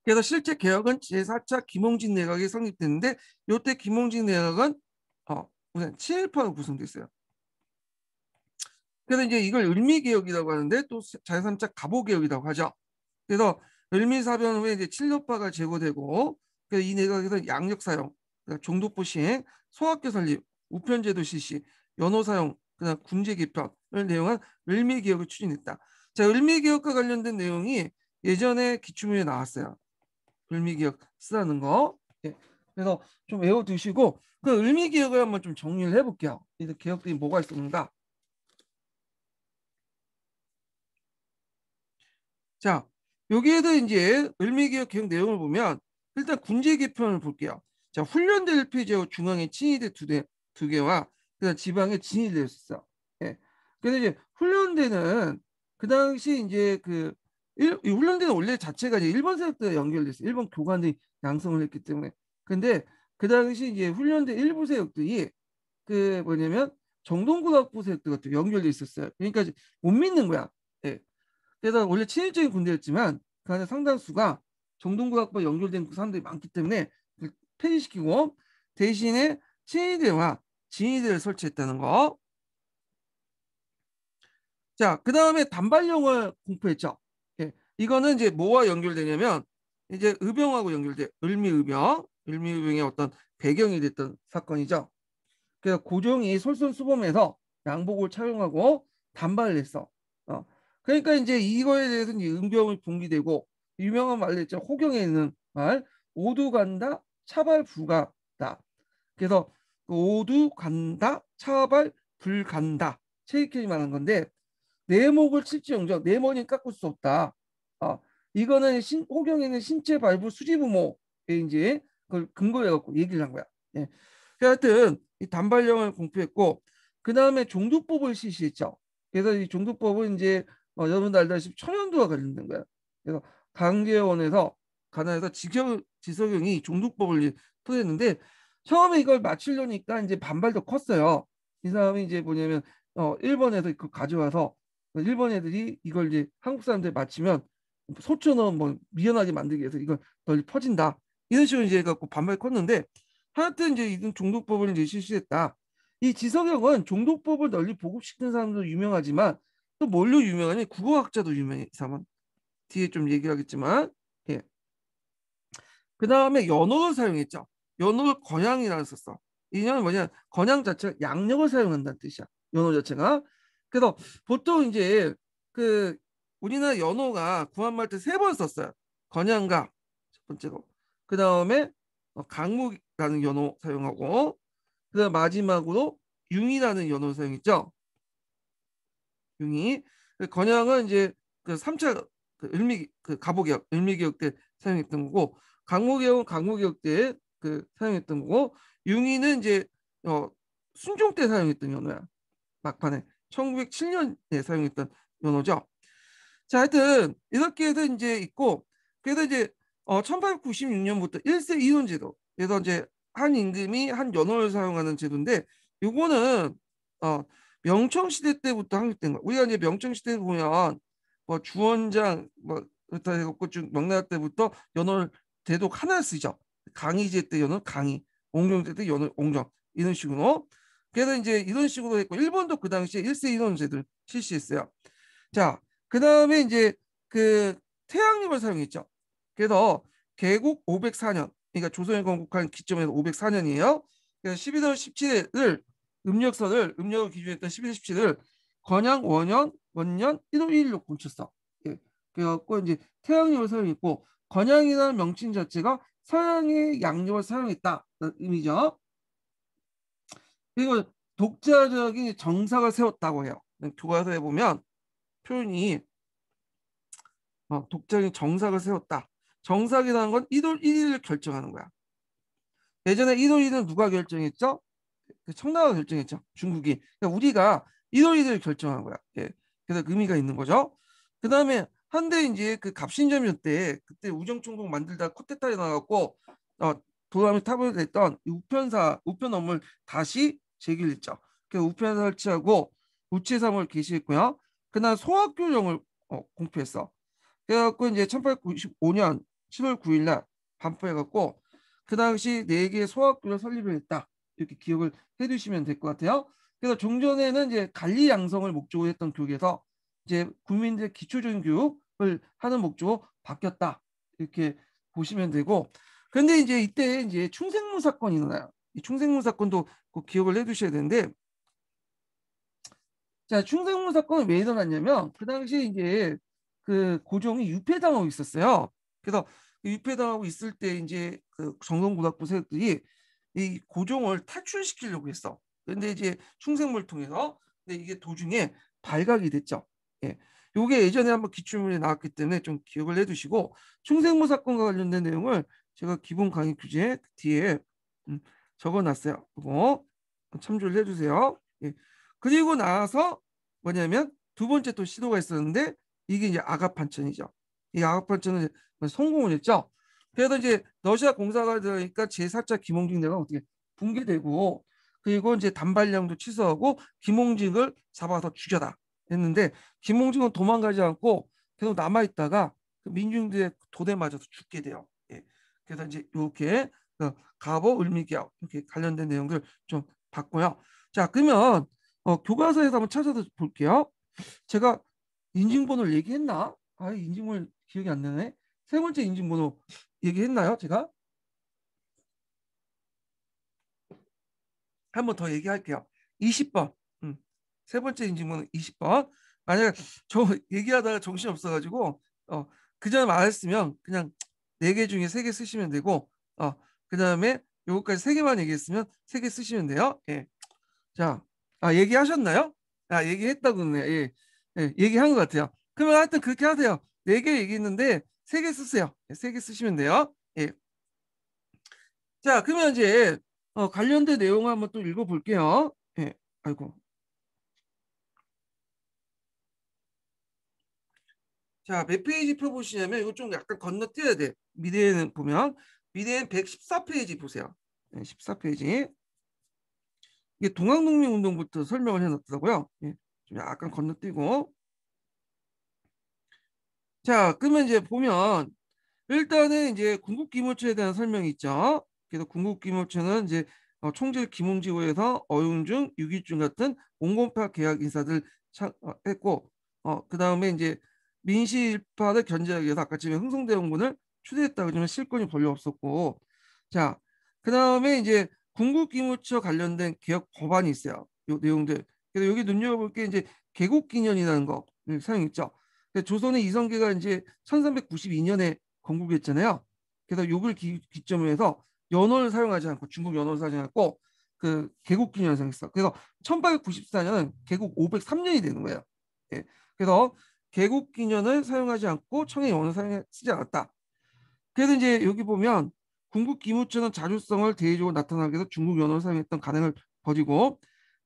그래서 실제 개혁은 제4차 김홍직 내각이 성립됐는데 이때 김홍직 내각은 우선 친일파로 구성됐어요. 그래서 이제 이걸 을미개혁이라고 하는데 또 제3차 갑오개혁이라고 하죠. 그래서 을미사변 후에 이제 친일파가 제거되고 그래서 이 내각에서 양력 사용, 종독부 시행, 소학교 설립, 우편제도 실시, 연호 사용, 그다음 군제 개편을 내용한 을미개혁을 추진했다. 자, 을미개혁과 관련된 내용이 예전에 기출문에 나왔어요. 을미개혁 쓰라는 거. 예. 그래서 좀 외워두시고 그 을미개혁을 한번 좀 정리를 해볼게요. 이 개혁들이 뭐가 있었는가? 자, 여기에도 이제 을미개혁 개혁 내용을 보면 일단 군제 개편을 볼게요. 자, 훈련대 1페이지하고 중앙에 친위대 두 개와 그다음 지방에 진위대 있어. 예. 그래서 이제 훈련대는 그 당시 이제 이 훈련대는 원래 자체가 이제 일본 세력들과 연결됐어. 일본 교관들이 양성을 했기 때문에. 근데 그 당시 이제 훈련대 일부 세력들이 그 뭐냐면 정동군학부 세력들과 또 연결돼 있었어요. 그러니까 못 믿는 거야. 예. 그래서 원래 친일적인 군대였지만 그 안에 상당수가 정동국학과 연결된 그 사람들이 많기 때문에 폐지시키고 대신에 친위대와 진위대를 설치했다는 거. 자, 그 다음에 단발령을 공포했죠. 예, 이거는 이제 뭐와 연결되냐면 이제 의병하고 연결돼. 을미의병의 어떤 배경이 됐던 사건이죠. 그래서 고종이 솔선수범해서 양복을 착용하고 단발을 했어. 어. 그러니까 이제 이거에 대해서 이제 은병이 봉기되고 유명한 말로 있죠. 호경에 있는 말 오두 간다 차발 불가다. 그래서 그 오두 간다 차발 불간다 체이케이 말한 건데 내목을 칠지언정 내 머리는 깎을 수 없다. 이거는 호경에는 신체 발부 수지부모에 이제 그걸 근거해 갖고 얘기를 한 거야. 예. 하여튼 이 단발령을 공표했고 그 다음에 종두법을 실시했죠. 그래서 이 종두법은 이제 여러분도 알다시피 천연두와 관련된 거야. 그래서 강제원에서 가나에서 지석영이 종두법을 토했는데 처음에 이걸 맞추려니까 이제 반발도 컸어요. 이 사람이 이제 뭐냐면 일본에서 그걸 가져와서 일본 애들이 이걸 이제 한국 사람들 맞히면 소처럼 뭐 미연하게 만들기 위해서 이걸 널리 퍼진다. 이런 식으로 이제 갖고 반발이 컸는데 하여튼 이제 이런 종독법을 이제 실시했다. 이 지석영은 종독법을 널리 보급시키는 사람도 유명하지만 또 뭘로 유명하니 국어학자도 유명해 이 사람은. 뒤에 좀 얘기하겠지만, 예. 그 다음에 연호를 사용했죠. 연호를 건양이라고 썼어. 이는 뭐냐, 건양 자체가 양력을 사용한다는 뜻이야. 연호 자체가. 그래서 보통 이제 그 우리나라 연호가 구한말 때 세 번 썼어요. 건양가 첫 번째로. 그 다음에 강목이라는 연호 사용하고, 그 다음 마지막으로 융이라는 연호 사용했죠. 융이. 건양은 이제 그 3차 그 을미 그 가보개혁 을미개혁 때 사용했던 거고, 강목개혁은 강목개혁 때 그 사용했던 거고, 융이는 이제 순종 때 사용했던 연호야. 막판에 1907년에 사용했던 연호죠. 자, 하여튼 이렇게 해서 이제 있고, 그래서 이제 1896년부터 1세 이혼 제도. 그래서 이제 한 임금이 한 연호를 사용하는 제도인데, 요거는 어, 명청 시대 때부터 확립된 거야. 우리가 이제 명청 시대 보면 뭐 주원장 뭐 그렇다 해갖고 쭉 명나라 때부터 연호를 대독 하나 쓰죠. 강희제 때 연호 강희, 옹정제 때 연호 옹정, 이런 식으로. 그래서 이제 이런 식으로 했고, 일본도 그 당시에 1세 이혼 제도를 실시했어요. 자, 그 다음에 이제 그 태양력을 사용했죠. 그래서 개국 504년, 그러니까 조선이 건국한 기점에서 504년이에요. 그래서 11월 17일을 음력을 기준했던 11월 17일을 건양 원년 1월 1일로 고쳤어. 예. 그래갖고 이제 태양력을 사용했고, 건양이라는 명칭 자체가 서양의 양력을 사용했다는 의미죠. 그리고 독자적인 정석을 세웠다고 해요. 교과서에 보면 표현이 독자적인 정석을 세웠다. 정석이라는 건 1월 1일을 결정하는 거야. 예전에 1월 1일은 누가 결정했죠? 청나라가 결정했죠. 중국이. 그러니까 우리가 1월 1일을 결정한 거야. 예. 그래서 의미가 있는 거죠. 그 다음에 한때 이제 그 갑신점유 때 그때 우정총국 만들다 쿠데타에 나갔고 도남이 탑을 했던 우편 업무를 다시 재기를 했죠. 그 우편 설치하고 우체사무를 개시했고요. 그날 소학교령을 공표했어. 그래갖고 이제 1895년 7월 9일 날 반포해갖고 그 당시 4개의 소학교를 설립을 했다. 이렇게 기억을 해두시면 될 것 같아요. 그래서 종전에는 이제 관리 양성을 목적으로 했던 교육에서 이제 국민들 기초적인 교육을 하는 목적으로 바뀌었다. 이렇게 보시면 되고, 그런데 이제 이때 이제 충생무 사건이 일어나요. 이 충생무 사건도 꼭 기억을 해두셔야 되는데, 자, 충생무 사건은 왜 일어났냐면 그 당시에 이제 그 고종이 유폐당하고 있었어요. 그래서 유폐당하고 있을 때 이제 그 정성군학부 세력들이 이 고종을 탈출시키려고 했어. 근데 이제 충생무를 통해서, 근데 이게 도중에 발각이 됐죠. 예. 요게 예전에 한번 기출문에 나왔기 때문에 좀 기억을 해두시고, 충생무 사건과 관련된 내용을 제가 기본 강의 규제 뒤에 적어놨어요. 그거 참조를 해주세요. 예. 그리고 나서 뭐냐면 두 번째 또 시도가 있었는데, 이게 이제 아갑판천이죠. 이 아갑판천은 성공을 했죠. 그래서 이제 러시아 공사가 되니까 제4차 김홍직내가 어떻게 붕괴되고, 그리고 이제 단발령도 취소하고 김홍직을 잡아서 죽여라 했는데, 김홍직은 도망가지 않고 계속 남아있다가 그 민중들의 도대 맞아서 죽게 돼요. 예. 그래서 이제 이렇게 갑오 을미기약 이렇게 관련된 내용들 좀 봤고요. 자, 그러면 교과서에서 한번 찾아서 볼게요. 제가 인증번호를 얘기했나? 인증번호 기억이 안 나네. 세 번째 인증번호 얘기했나요? 제가 한 번 더 얘기할게요. 20번. 세 번째 인증번호 20번. 만약에 저 얘기하다가 정신 없어가지고 그 전에 말했으면 그냥 4개 중에 3개 쓰시면 되고, 그 다음에 요거까지 3개만 얘기했으면 3개 쓰시면 돼요. 예. 자, 얘기하셨나요? 얘기했다고 그러네. 예. 예, 얘기한 것 같아요. 그러면 하여튼 그렇게 하세요. 4개 얘기했는데 3개 쓰세요. 3개 쓰시면 돼요. 예. 자, 그러면 이제 관련된 내용 한번 또 읽어볼게요. 예. 아이고. 자, 몇 페이지 펴보시냐면 이거 좀 약간 건너뛰어야 돼. 미래에는 보면 미래엔 114페이지 보세요. 네, 14페이지. 이게 동학농민운동부터 설명을 해놨더라고요. 예, 좀 약간 건너뛰고. 자, 그러면 이제 보면 일단은 이제 군국기모처에 대한 설명이 있죠. 그래서 군국기모처는 이제 총질 김웅지호에서 어윤중, 유기준 같은 온건파 계약 인사들 했고, 그 다음에 이제 민시일파를 견제하기 위해서 아까 지금 흥성대원군을 추대했다 그러면 실권이 별로 없었고, 자, 그 다음에 이제 군국기무처 관련된 개혁 법안이 있어요. 요 내용들. 그래서 여기 눈여겨볼 게 이제 개국기년이라는 거 사용했죠. 조선의 이성계가 이제 1392년에 건국했잖아요. 그래서 요걸 기점으로 해서 연호를 사용하지 않고 중국 연호를 사용하지 않고 그 개국기년을 사용했어. 그래서 1894년은 개국 503년이 되는 거예요. 예. 그래서 개국기년을 사용하지 않고 청해 연호를 쓰지 않았다. 그래서 이제 여기 보면 군국기무처는 자주성을 대외적으로 나타나기 위해서 중국 연호를 사용했던 간행을 버리고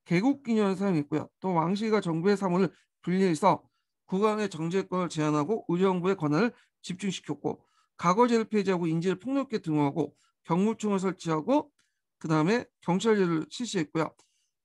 개국기년을 사용했고요. 또 왕실과 정부의 사무를 분리해서 국왕의 정제권을 제한하고 의정부의 권한을 집중시켰고 과거제를 폐지하고 인재를 폭넓게 등용하고 경무총을 설치하고 그 다음에 경찰제를 실시했고요.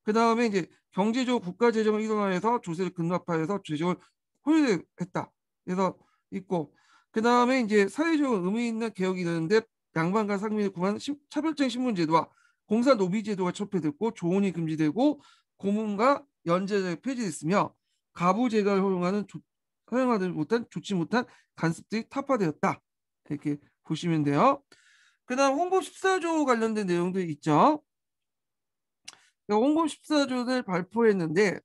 그 다음에 이제 경제적 국가재정을 일원화해서 조세를 급납화해서 재정을 효율했다. 그래서 있고 그 다음에 이제 사회적으로 의미 있는 개혁이 되는데 양반과 상민을 구한 차별적 신분제도와 공사 노비제도가 철폐됐고 조언이 금지되고 고문과 연제가 폐지됐으며 가부제가를 허용하지 못한 좋지 못한 간섭들이 타파되었다. 이렇게 보시면 돼요. 그 다음 홍보 14조 관련된 내용도 있죠. 홍보 14조를 발표했는데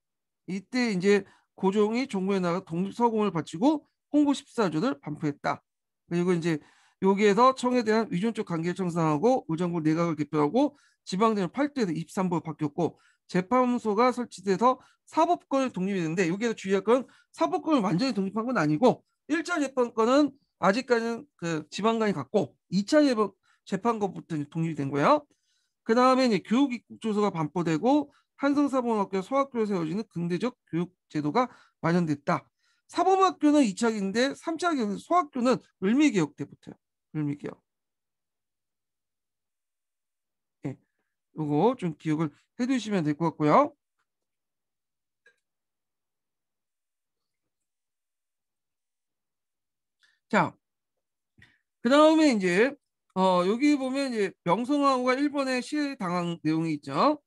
이때 이제 고종이 종부에 나가 동서공을 바치고 홍보 14조를 반포했다. 그리고 이제 여기에서 청에 대한 위존적 관계를 청산하고 의정부 내각을 개편하고 지방대는 8도에서 23도로 바뀌었고 재판소가 설치돼서 사법권이 독립이 되는데 여기에서 주의할 건 사법권을 완전히 독립한 건 아니고 1차 재판권은 아직까지는 그 지방관이 갖고 2차 재판권부터 독립이 된 거예요. 그 다음에 이제 교육입국조서가 반포되고 한성사범학교 소학교에 세워지는 근대적 교육제도가 마련됐다. 사범학교는 2차기인데 3차기 소학교는 을미개혁 때부터요. 을미개혁. 예, 요거 좀 기억을 해두시면 될 것 같고요. 자, 그 다음에 이제 여기 보면 이제 명성황후가 일본에 시해당한 내용이 있죠.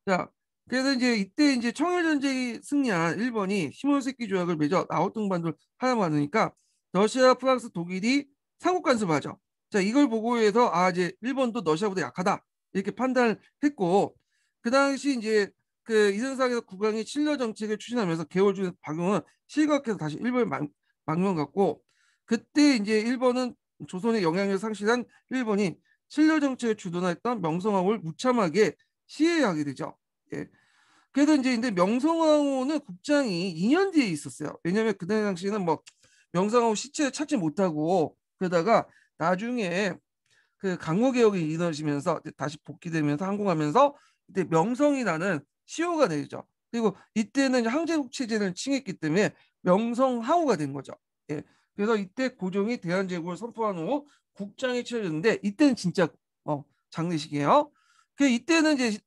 자, 그래서 이제 이때 이제 청일전쟁이 승리한 일본이 시모노세키 조약을 맺어 나호통반도를 하나만으니까 러시아, 프랑스, 독일이 삼국 간섭을 하죠. 자, 이걸 보고 해서 아 이제 일본도 러시아보다 약하다 이렇게 판단을 했고 그 당시 이제 그 이승상에서 국왕이 친러 정책을 추진하면서 개월 중에 박용은 실각해서 다시 일본에 망명갔고 그때 이제 일본은 조선의 영향력을 상실한 일본이 친러 정책을 주도했던 명성황후를 무참하게 시해하게 되죠. 예. 그래서 이제 근데 명성황후는 국장이 2년 뒤에 있었어요. 왜냐하면 그때 당시에는 뭐 명성황후 시체를 찾지 못하고 그러다가 나중에 그 강무 개혁이 이루어지면서 다시 복귀되면서 항공하면서 이때 명성이라는 시호가 되죠. 그리고 이때는 항제국 체제를 칭했기 때문에 명성황후가 된 거죠. 예. 그래서 이때 고종이 대한제국을 선포한 후 국장이 치러졌는데 이때는 진짜 장례식이에요. 그 이때는 이제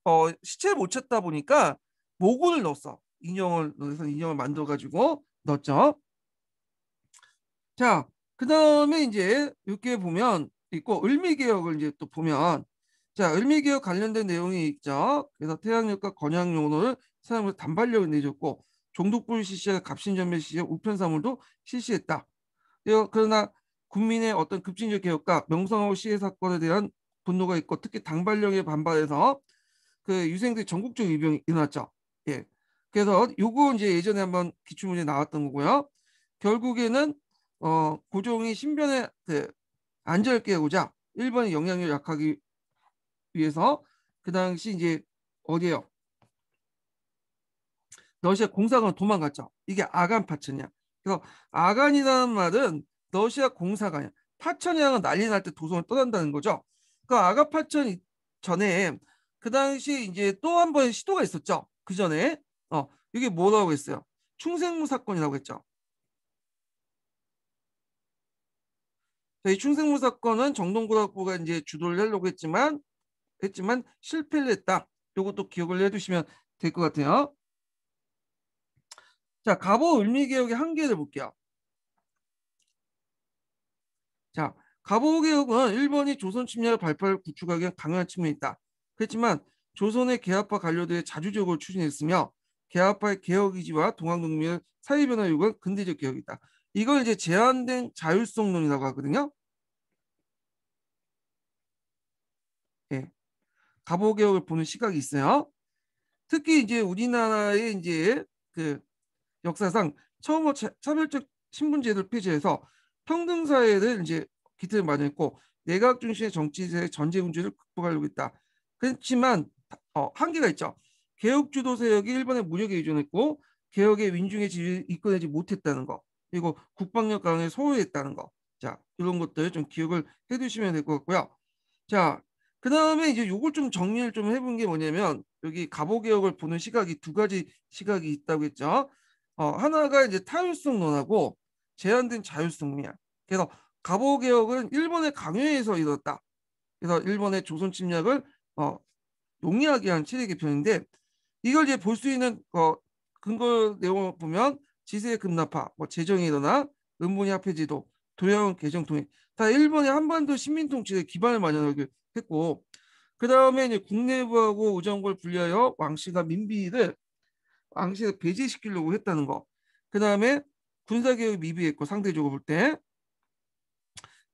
시체를 못 찾다 보니까 모군을 넣었어. 인형을 넣어서 인형을 만들어 가지고 넣었죠. 자, 그 다음에 이제 이렇게 보면 있고 을미개혁을 이제 또 보면 자 을미개혁 관련된 내용이 있죠. 그래서 태양력과 건양용어를 사용해서 단발력을 내줬고 종독부를 실시한 갑신전멸 시에 우편사물도 실시했다. 그러나 국민의 어떤 급진적 개혁과 명성황후 시해 사건에 대한 분노가 있고 특히 당발령에 반발해서 그 유생들이 전국적 유병이 일어났죠. 예. 그래서 요거 이제 예전에 한번 기출문제 나왔던 거고요. 결국에는 고종이 신변에 그 안전을 깨우자 일본의 영향력을 약하기 위해서 그 당시 이제 어디에요? 러시아 공사관으로 도망갔죠. 이게 아간 파천이야. 그래서 아간이라는 말은 러시아 공사관이야. 파천이랑은 난리 날 때 도성을 떠난다는 거죠. 그 아간 파천 전에 그 당시 이제 또 한 번 시도가 있었죠. 그 전에 이게 뭐라고 했어요? 충생무 사건이라고 했죠. 이 충생무 사건은 정동고등학부가 이제 주도를 하려고 했지만 실패를 했다. 이것도 기억을 해두시면 될 것 같아요. 자, 갑오 을미개혁의 한계를 볼게요. 자, 갑오개혁은 일본이 조선 침략을 발표를 구축하기 위한 강한 측면이 있다. 그렇지만 조선의 개합화 관료들이 자주적으로 추진했으며 개화파의 개혁 의지와 동학농민의 사회 변화 요구는 근대적 개혁이다. 이걸 이제 제한된 자율성론이라고 하거든요. 예. 갑오 개혁을 보는 시각이 있어요. 특히 이제 우리나라의 이제 그 역사상 처음으로 차별적 신분제도를 폐지해서 평등 사회를 이제 기틀을 마련했고 내각 중심의 정치제의 전제 문제를 극복하려고 했다. 그렇지만 한계가 있죠. 개혁 주도 세력이 일본의 무력에 의존했고 개혁의 민중의 지위를 이끌어내지 못했다는 거. 그리고 국방력 강화에 소홀했다는 거. 자, 이런 것들 좀 기억을 해두시면 될 것 같고요. 자, 그 다음에 이제 요걸 좀 정리를 좀 해본 게 뭐냐면 여기 갑오 개혁을 보는 시각이 두 가지 시각이 있다고 했죠. 하나가 이제 타율성론하고 제한된 자율성론이야. 그래서 갑오 개혁은 일본의 강요에서 이뤘다. 그래서 일본의 조선 침략을 어, 용이하게 한 체제 개편인데 이걸 이제 볼 수 있는 근거 내용을 보면 지세 급납화, 뭐 재정이 일어나 은분이 합해지도, 도량 개정 통일 다 일본의 한반도 식민 통치에 기반을 마련하게 했고 그 다음에 이제 국내부하고 의정부를 분리하여 왕실을 배제시키려고 했다는 거. 그 다음에 군사개혁이 미비했고 상대적으로 볼 때.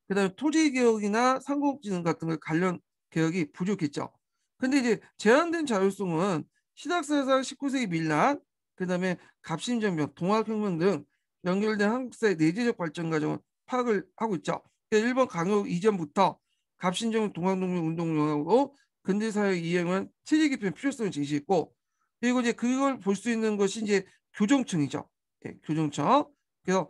그 다음에 토지개혁이나 삼국지능 같은 걸 관련 개혁이 부족했죠. 근데 이제 제한된 자율성은 신학사상 19세기 밀란, 그 다음에 갑신정변, 동학혁명 등 연결된 한국사의 내재적 발전 과정을 파악을 하고 있죠. 그러니까 일본 강요 이전부터 갑신정 동학농민 운동으로 근대사회 이행은 체제 개편 필요성을 제시했고 그리고 이제 그걸 볼 수 있는 것이 이제 교정청이죠. 예, 교정청. 그래서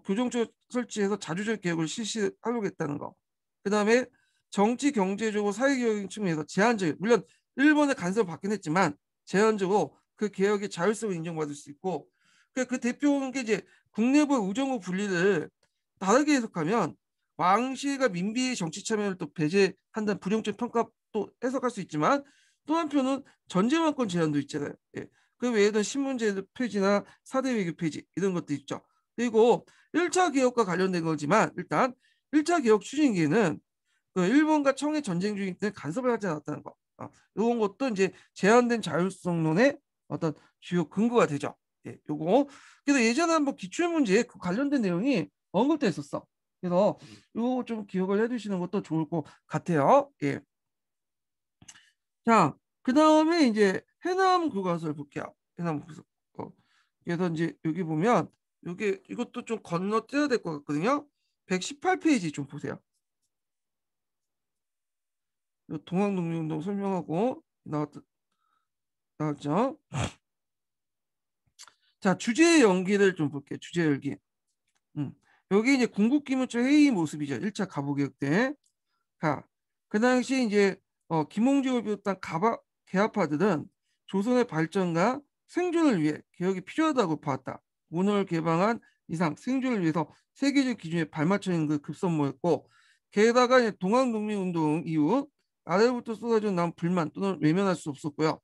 교정청 설치해서 자주적 개혁을 실시하려고 했다는 거. 그 다음에 정치, 경제적으로 사회개혁 측면에서 제한적, 물론 일본의 간섭을 받긴 했지만 제한적으로 그 개혁의 자율성을 인정받을 수 있고 그 대표인 게 이제 국내부 의정부 분리를 다르게 해석하면 왕실과 민비의 정치 참여를 또 배제한다는 부정적 평가도 해석할 수 있지만 또 한편은 전제왕권 제한도 있잖아요. 예. 그 외에도 신문제도 폐지나 사대 외교 폐지 이런 것도 있죠. 그리고 1차 개혁과 관련된 거지만 일단 1차 개혁 추진기에는 그 일본과 청해 전쟁 중일 때 간섭을 하지 않았다는 거. 이런 것도 이제 제한된 자율성론의 어떤 주요 근거가 되죠. 예, 요거. 그래서 예전에 한번 기출문제에 그 관련된 내용이 언급돼 있었어. 그래서 요거 좀 기억을 해두시는 것도 좋을 것 같아요. 예. 자, 그 다음에 이제 해남 교과서를 볼게요. 해남 교과서. 그래서 이제 여기 보면 여기 이것도 좀 건너뛰어야 될 것 같거든요. 118페이지 좀 보세요. 동학농민운동 설명하고 나왔죠. 자, 주제 연기를 좀 볼게요. 주제 연기. 여기 이제 군국기문처 회의 모습이죠. 1차 갑오개혁 때. 자, 그 당시 이제 김홍직을 비롯한 개화파들은 조선의 발전과 생존을 위해 개혁이 필요하다고 봤다. 문헌을 개방한 이상 생존을 위해서 세계적 기준에 발맞춰 있는 그 급선무였고 게다가 이제 동학농민운동 이후 아래부터 쏟아져 나온 불만 또는 외면할 수 없었고요.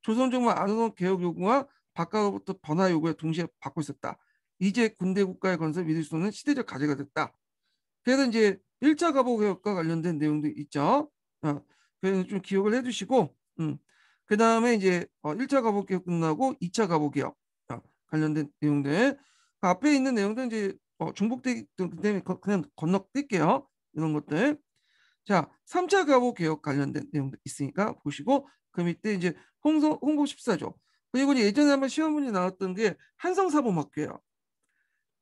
조선 정부는 아노동 개혁 요구와 바깥으로부터 번화 요구에 동시에 받고 있었다. 이제 군대 국가의 건설 믿을 수 없는 시대적 과제가 됐다. 그래서 이제 1차 가보 개혁과 관련된 내용도 있죠. 그래서 좀 기억을 해두시고, 그 다음에 이제 1차 가보 개혁 끝나고 2차 가보 개혁 관련된 내용들. 그 앞에 있는 내용들 이제 중복되기 때문에 그냥 건너뛸게요. 이런 것들. 자, 3차 가보 개혁 관련된 내용도 있으니까 보시고, 그 밑에 이제 홍보 14조. 그리고 이제 예전에 한번 시험 문제 나왔던 게 한성사범학교예요.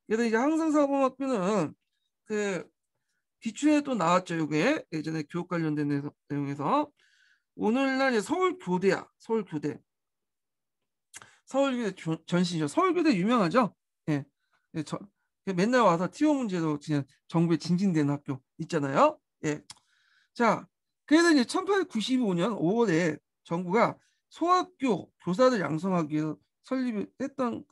그래서 이제 한성사범학교는 그 기출에도 나왔죠. 이게 예전에 교육 관련된 내용에서 오늘날 이제 서울교대야. 서울교대. 서울교대 전신이죠. 서울교대 유명하죠. 예. 예, 맨날 와서 티오 문제도 그냥 정부에 징징대는 학교 있잖아요. 예. 자, 그래서 이제 1895년 5월에 정부가 소학교 교사들 양성하기 위해서 설립했던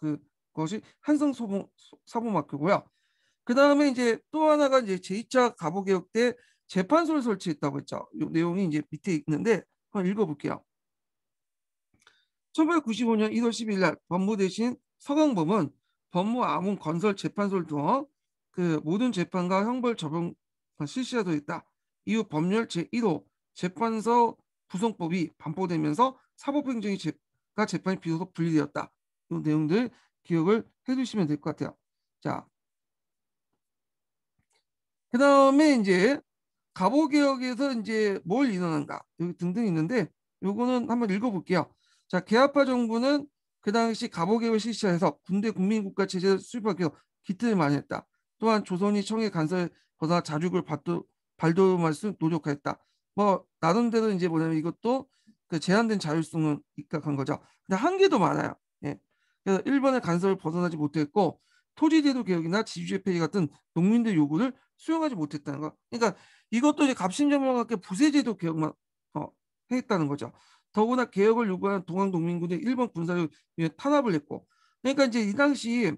그것이 한성사범학교고요. 그 다음에 이제 또 하나가 이제 제2차 가보개혁 때 재판소를 설치했다고 했죠. 이 내용이 이제 밑에 있는데 한번 읽어볼게요. 1895년 1월 10일 날 법무 대신 서강범은 법무 아문 건설 재판소를 두어 그 모든 재판과 형벌 적용 실시하도록 했다. 이후 법률 제1호 재판소 구성법이 반포되면서 사법행정이 재판이 비로소 분리되었다. 이 내용들 기억을 해두시면 될 것 같아요. 자, 그 다음에 이제 갑오개혁에서 이제 뭘 인원한가 여기 등등 있는데 요거는 한번 읽어볼게요. 자, 개화파 정부는 그 당시 갑오개혁을 실시해서 군대 국민국가 체제를 수립하기 위해서 기틀을 마련했다. 또한 조선이 청해 간섭에 벗어나 자주국을 발돋움할 수 노력했다. 뭐 나름대로 이제 뭐냐면 이것도 그 제한된 자율성을 입각한 거죠. 근데 한계도 많아요. 예. 그래서 일본의 간섭을 벗어나지 못했고 토지제도 개혁이나 지주제 폐지 같은 농민들 요구를 수용하지 못했다는 거. 그러니까 이것도 이제 갑신정명학계 부세제도 개혁만 했다는 거죠. 더구나 개혁을 요구하는 동학농민군의 일본 군사력 탄압을 했고, 그러니까 이제 이 당시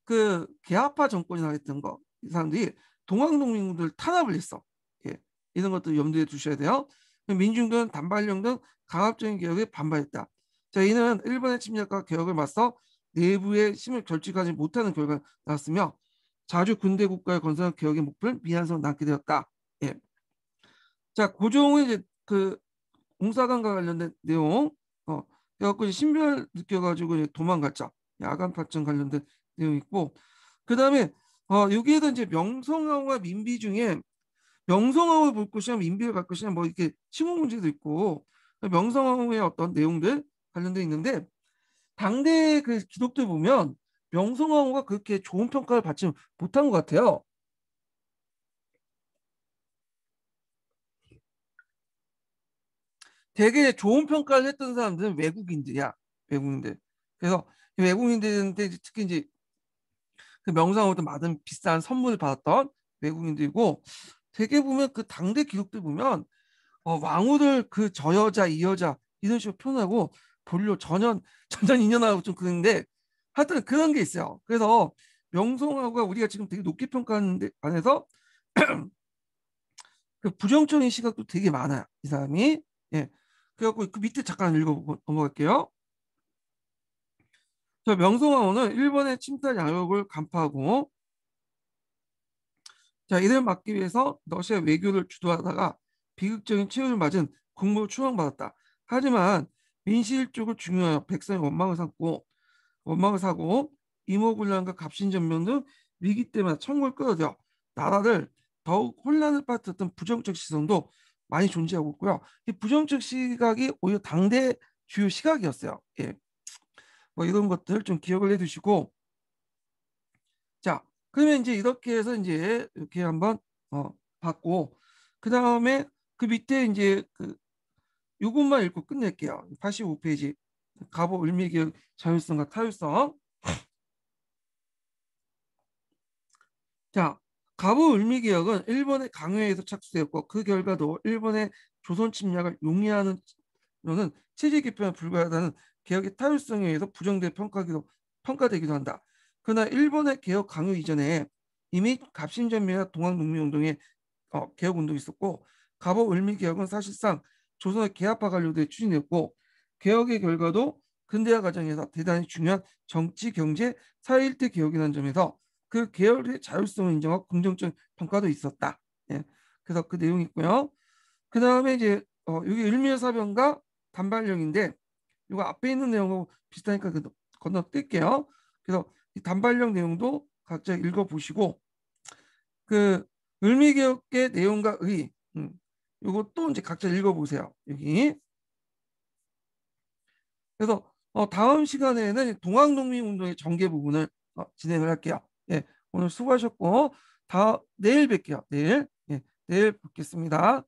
그 개화파 정권이나 했던 거, 이 사람들이 동학농민군들 탄압을 했어. 예, 이런 것도 염두에 두셔야 돼요. 민중들은 단발령 등 강압적인 개혁에 반발했다. 자, 이는 일본의 침략과 개혁을 맞서 내부의 힘을 결집하지 못하는 결과가 나왔으며 자주 군대 국가의 건설한 개혁의 목표를 미완성 남게 되었다. 예. 자, 고종은 이제 그 공사관과 관련된 내용, 그래갖고 신변을 느껴가지고 이제 도망갔죠. 야간 파천 관련된 내용이 있고, 그 다음에 여기에도 이제 명성황후와 민비 중에 명성황후를 볼 것이냐 민비를 갈 것이냐 뭐 이렇게 시공 문제도 있고 명성황후의 어떤 내용들 관련돼 있는데 당대 그 기록들 보면 명성황후가 그렇게 좋은 평가를 받지 못한 것 같아요. 되게 좋은 평가를 했던 사람들은 외국인들이야. 외국인들. 그래서 외국인들한테 특히 이제 그 명성황후도 많은 비싼 선물을 받았던 외국인들이고 되게 보면 그 당대 기록들 보면 왕후를 그 저 여자 이 여자 이런 식으로 표현하고 본료 전년 인연하고 좀 그런데 하여튼 그런 게 있어요. 그래서 명성황후가 우리가 지금 되게 높게 평가하는 데 안에서 그 부정적인 시각도 되게 많아요. 이 사람이. 예. 그래갖고 그 밑에 잠깐 읽어보고 넘어갈게요. 저 명성황후는 일본의 침탈 양욕을 간파하고 자, 이를 막기 위해서 러시아 외교를 주도하다가 비극적인 최후를 맞은 국무를 추앙받았다. 하지만 민실족을 중요하여 백성의 원망을 사고 이모군란과 갑신전면 등 위기 때마다 청구를 끌어들여 나라를 더욱 혼란을 빠뜨렸던 부정적 시선도 많이 존재하고 있고요. 이 부정적 시각이 오히려 당대 주요 시각이었어요. 예. 뭐 이런 것들 좀 기억을 해두시고 자, 그러면 이제 이렇게 해서 이제 이렇게 한번 봤고 그 다음에 그 밑에 이제 그 요것만 읽고 끝낼게요. 85페이지 갑오 을미기역 자율성과 타율성. 자, 갑오 을미기역은 일본의 강요에서 착수되었고 그 결과도 일본의 조선 침략을 용인하는 는 체제 개편에 불과하다는 개혁의 타율성에 의해서 부정돼 평가되기도 한다. 그러나 일본의 개혁 강요 이전에 이미 갑신전멸과 동학농민운동의 개혁 운동이 있었고 갑오 을미 개혁은 사실상 조선의 개화파 관료들이 추진했고 개혁의 결과도 근대화 과정에서 대단히 중요한 정치, 경제, 사회 일대 개혁이라는 점에서 그 개혁의 자율성을 인정하고 긍정적 평가도 있었다. 예. 그래서 그 내용이 있고요. 그 다음에 이제 여기 을미의 사변과 단발령인데 이거 앞에 있는 내용하고 비슷하니까 건너뛸게요. 그래서 이 단발령 내용도 각자 읽어보시고 그 을미개혁의 내용과 의 이것도 이제 각자 읽어보세요. 여기. 그래서 다음 시간에는 동학농민운동의 전개 부분을 진행을 할게요. 예, 오늘 수고하셨고 내일 뵐게요. 내일. 예, 내일 뵙겠습니다.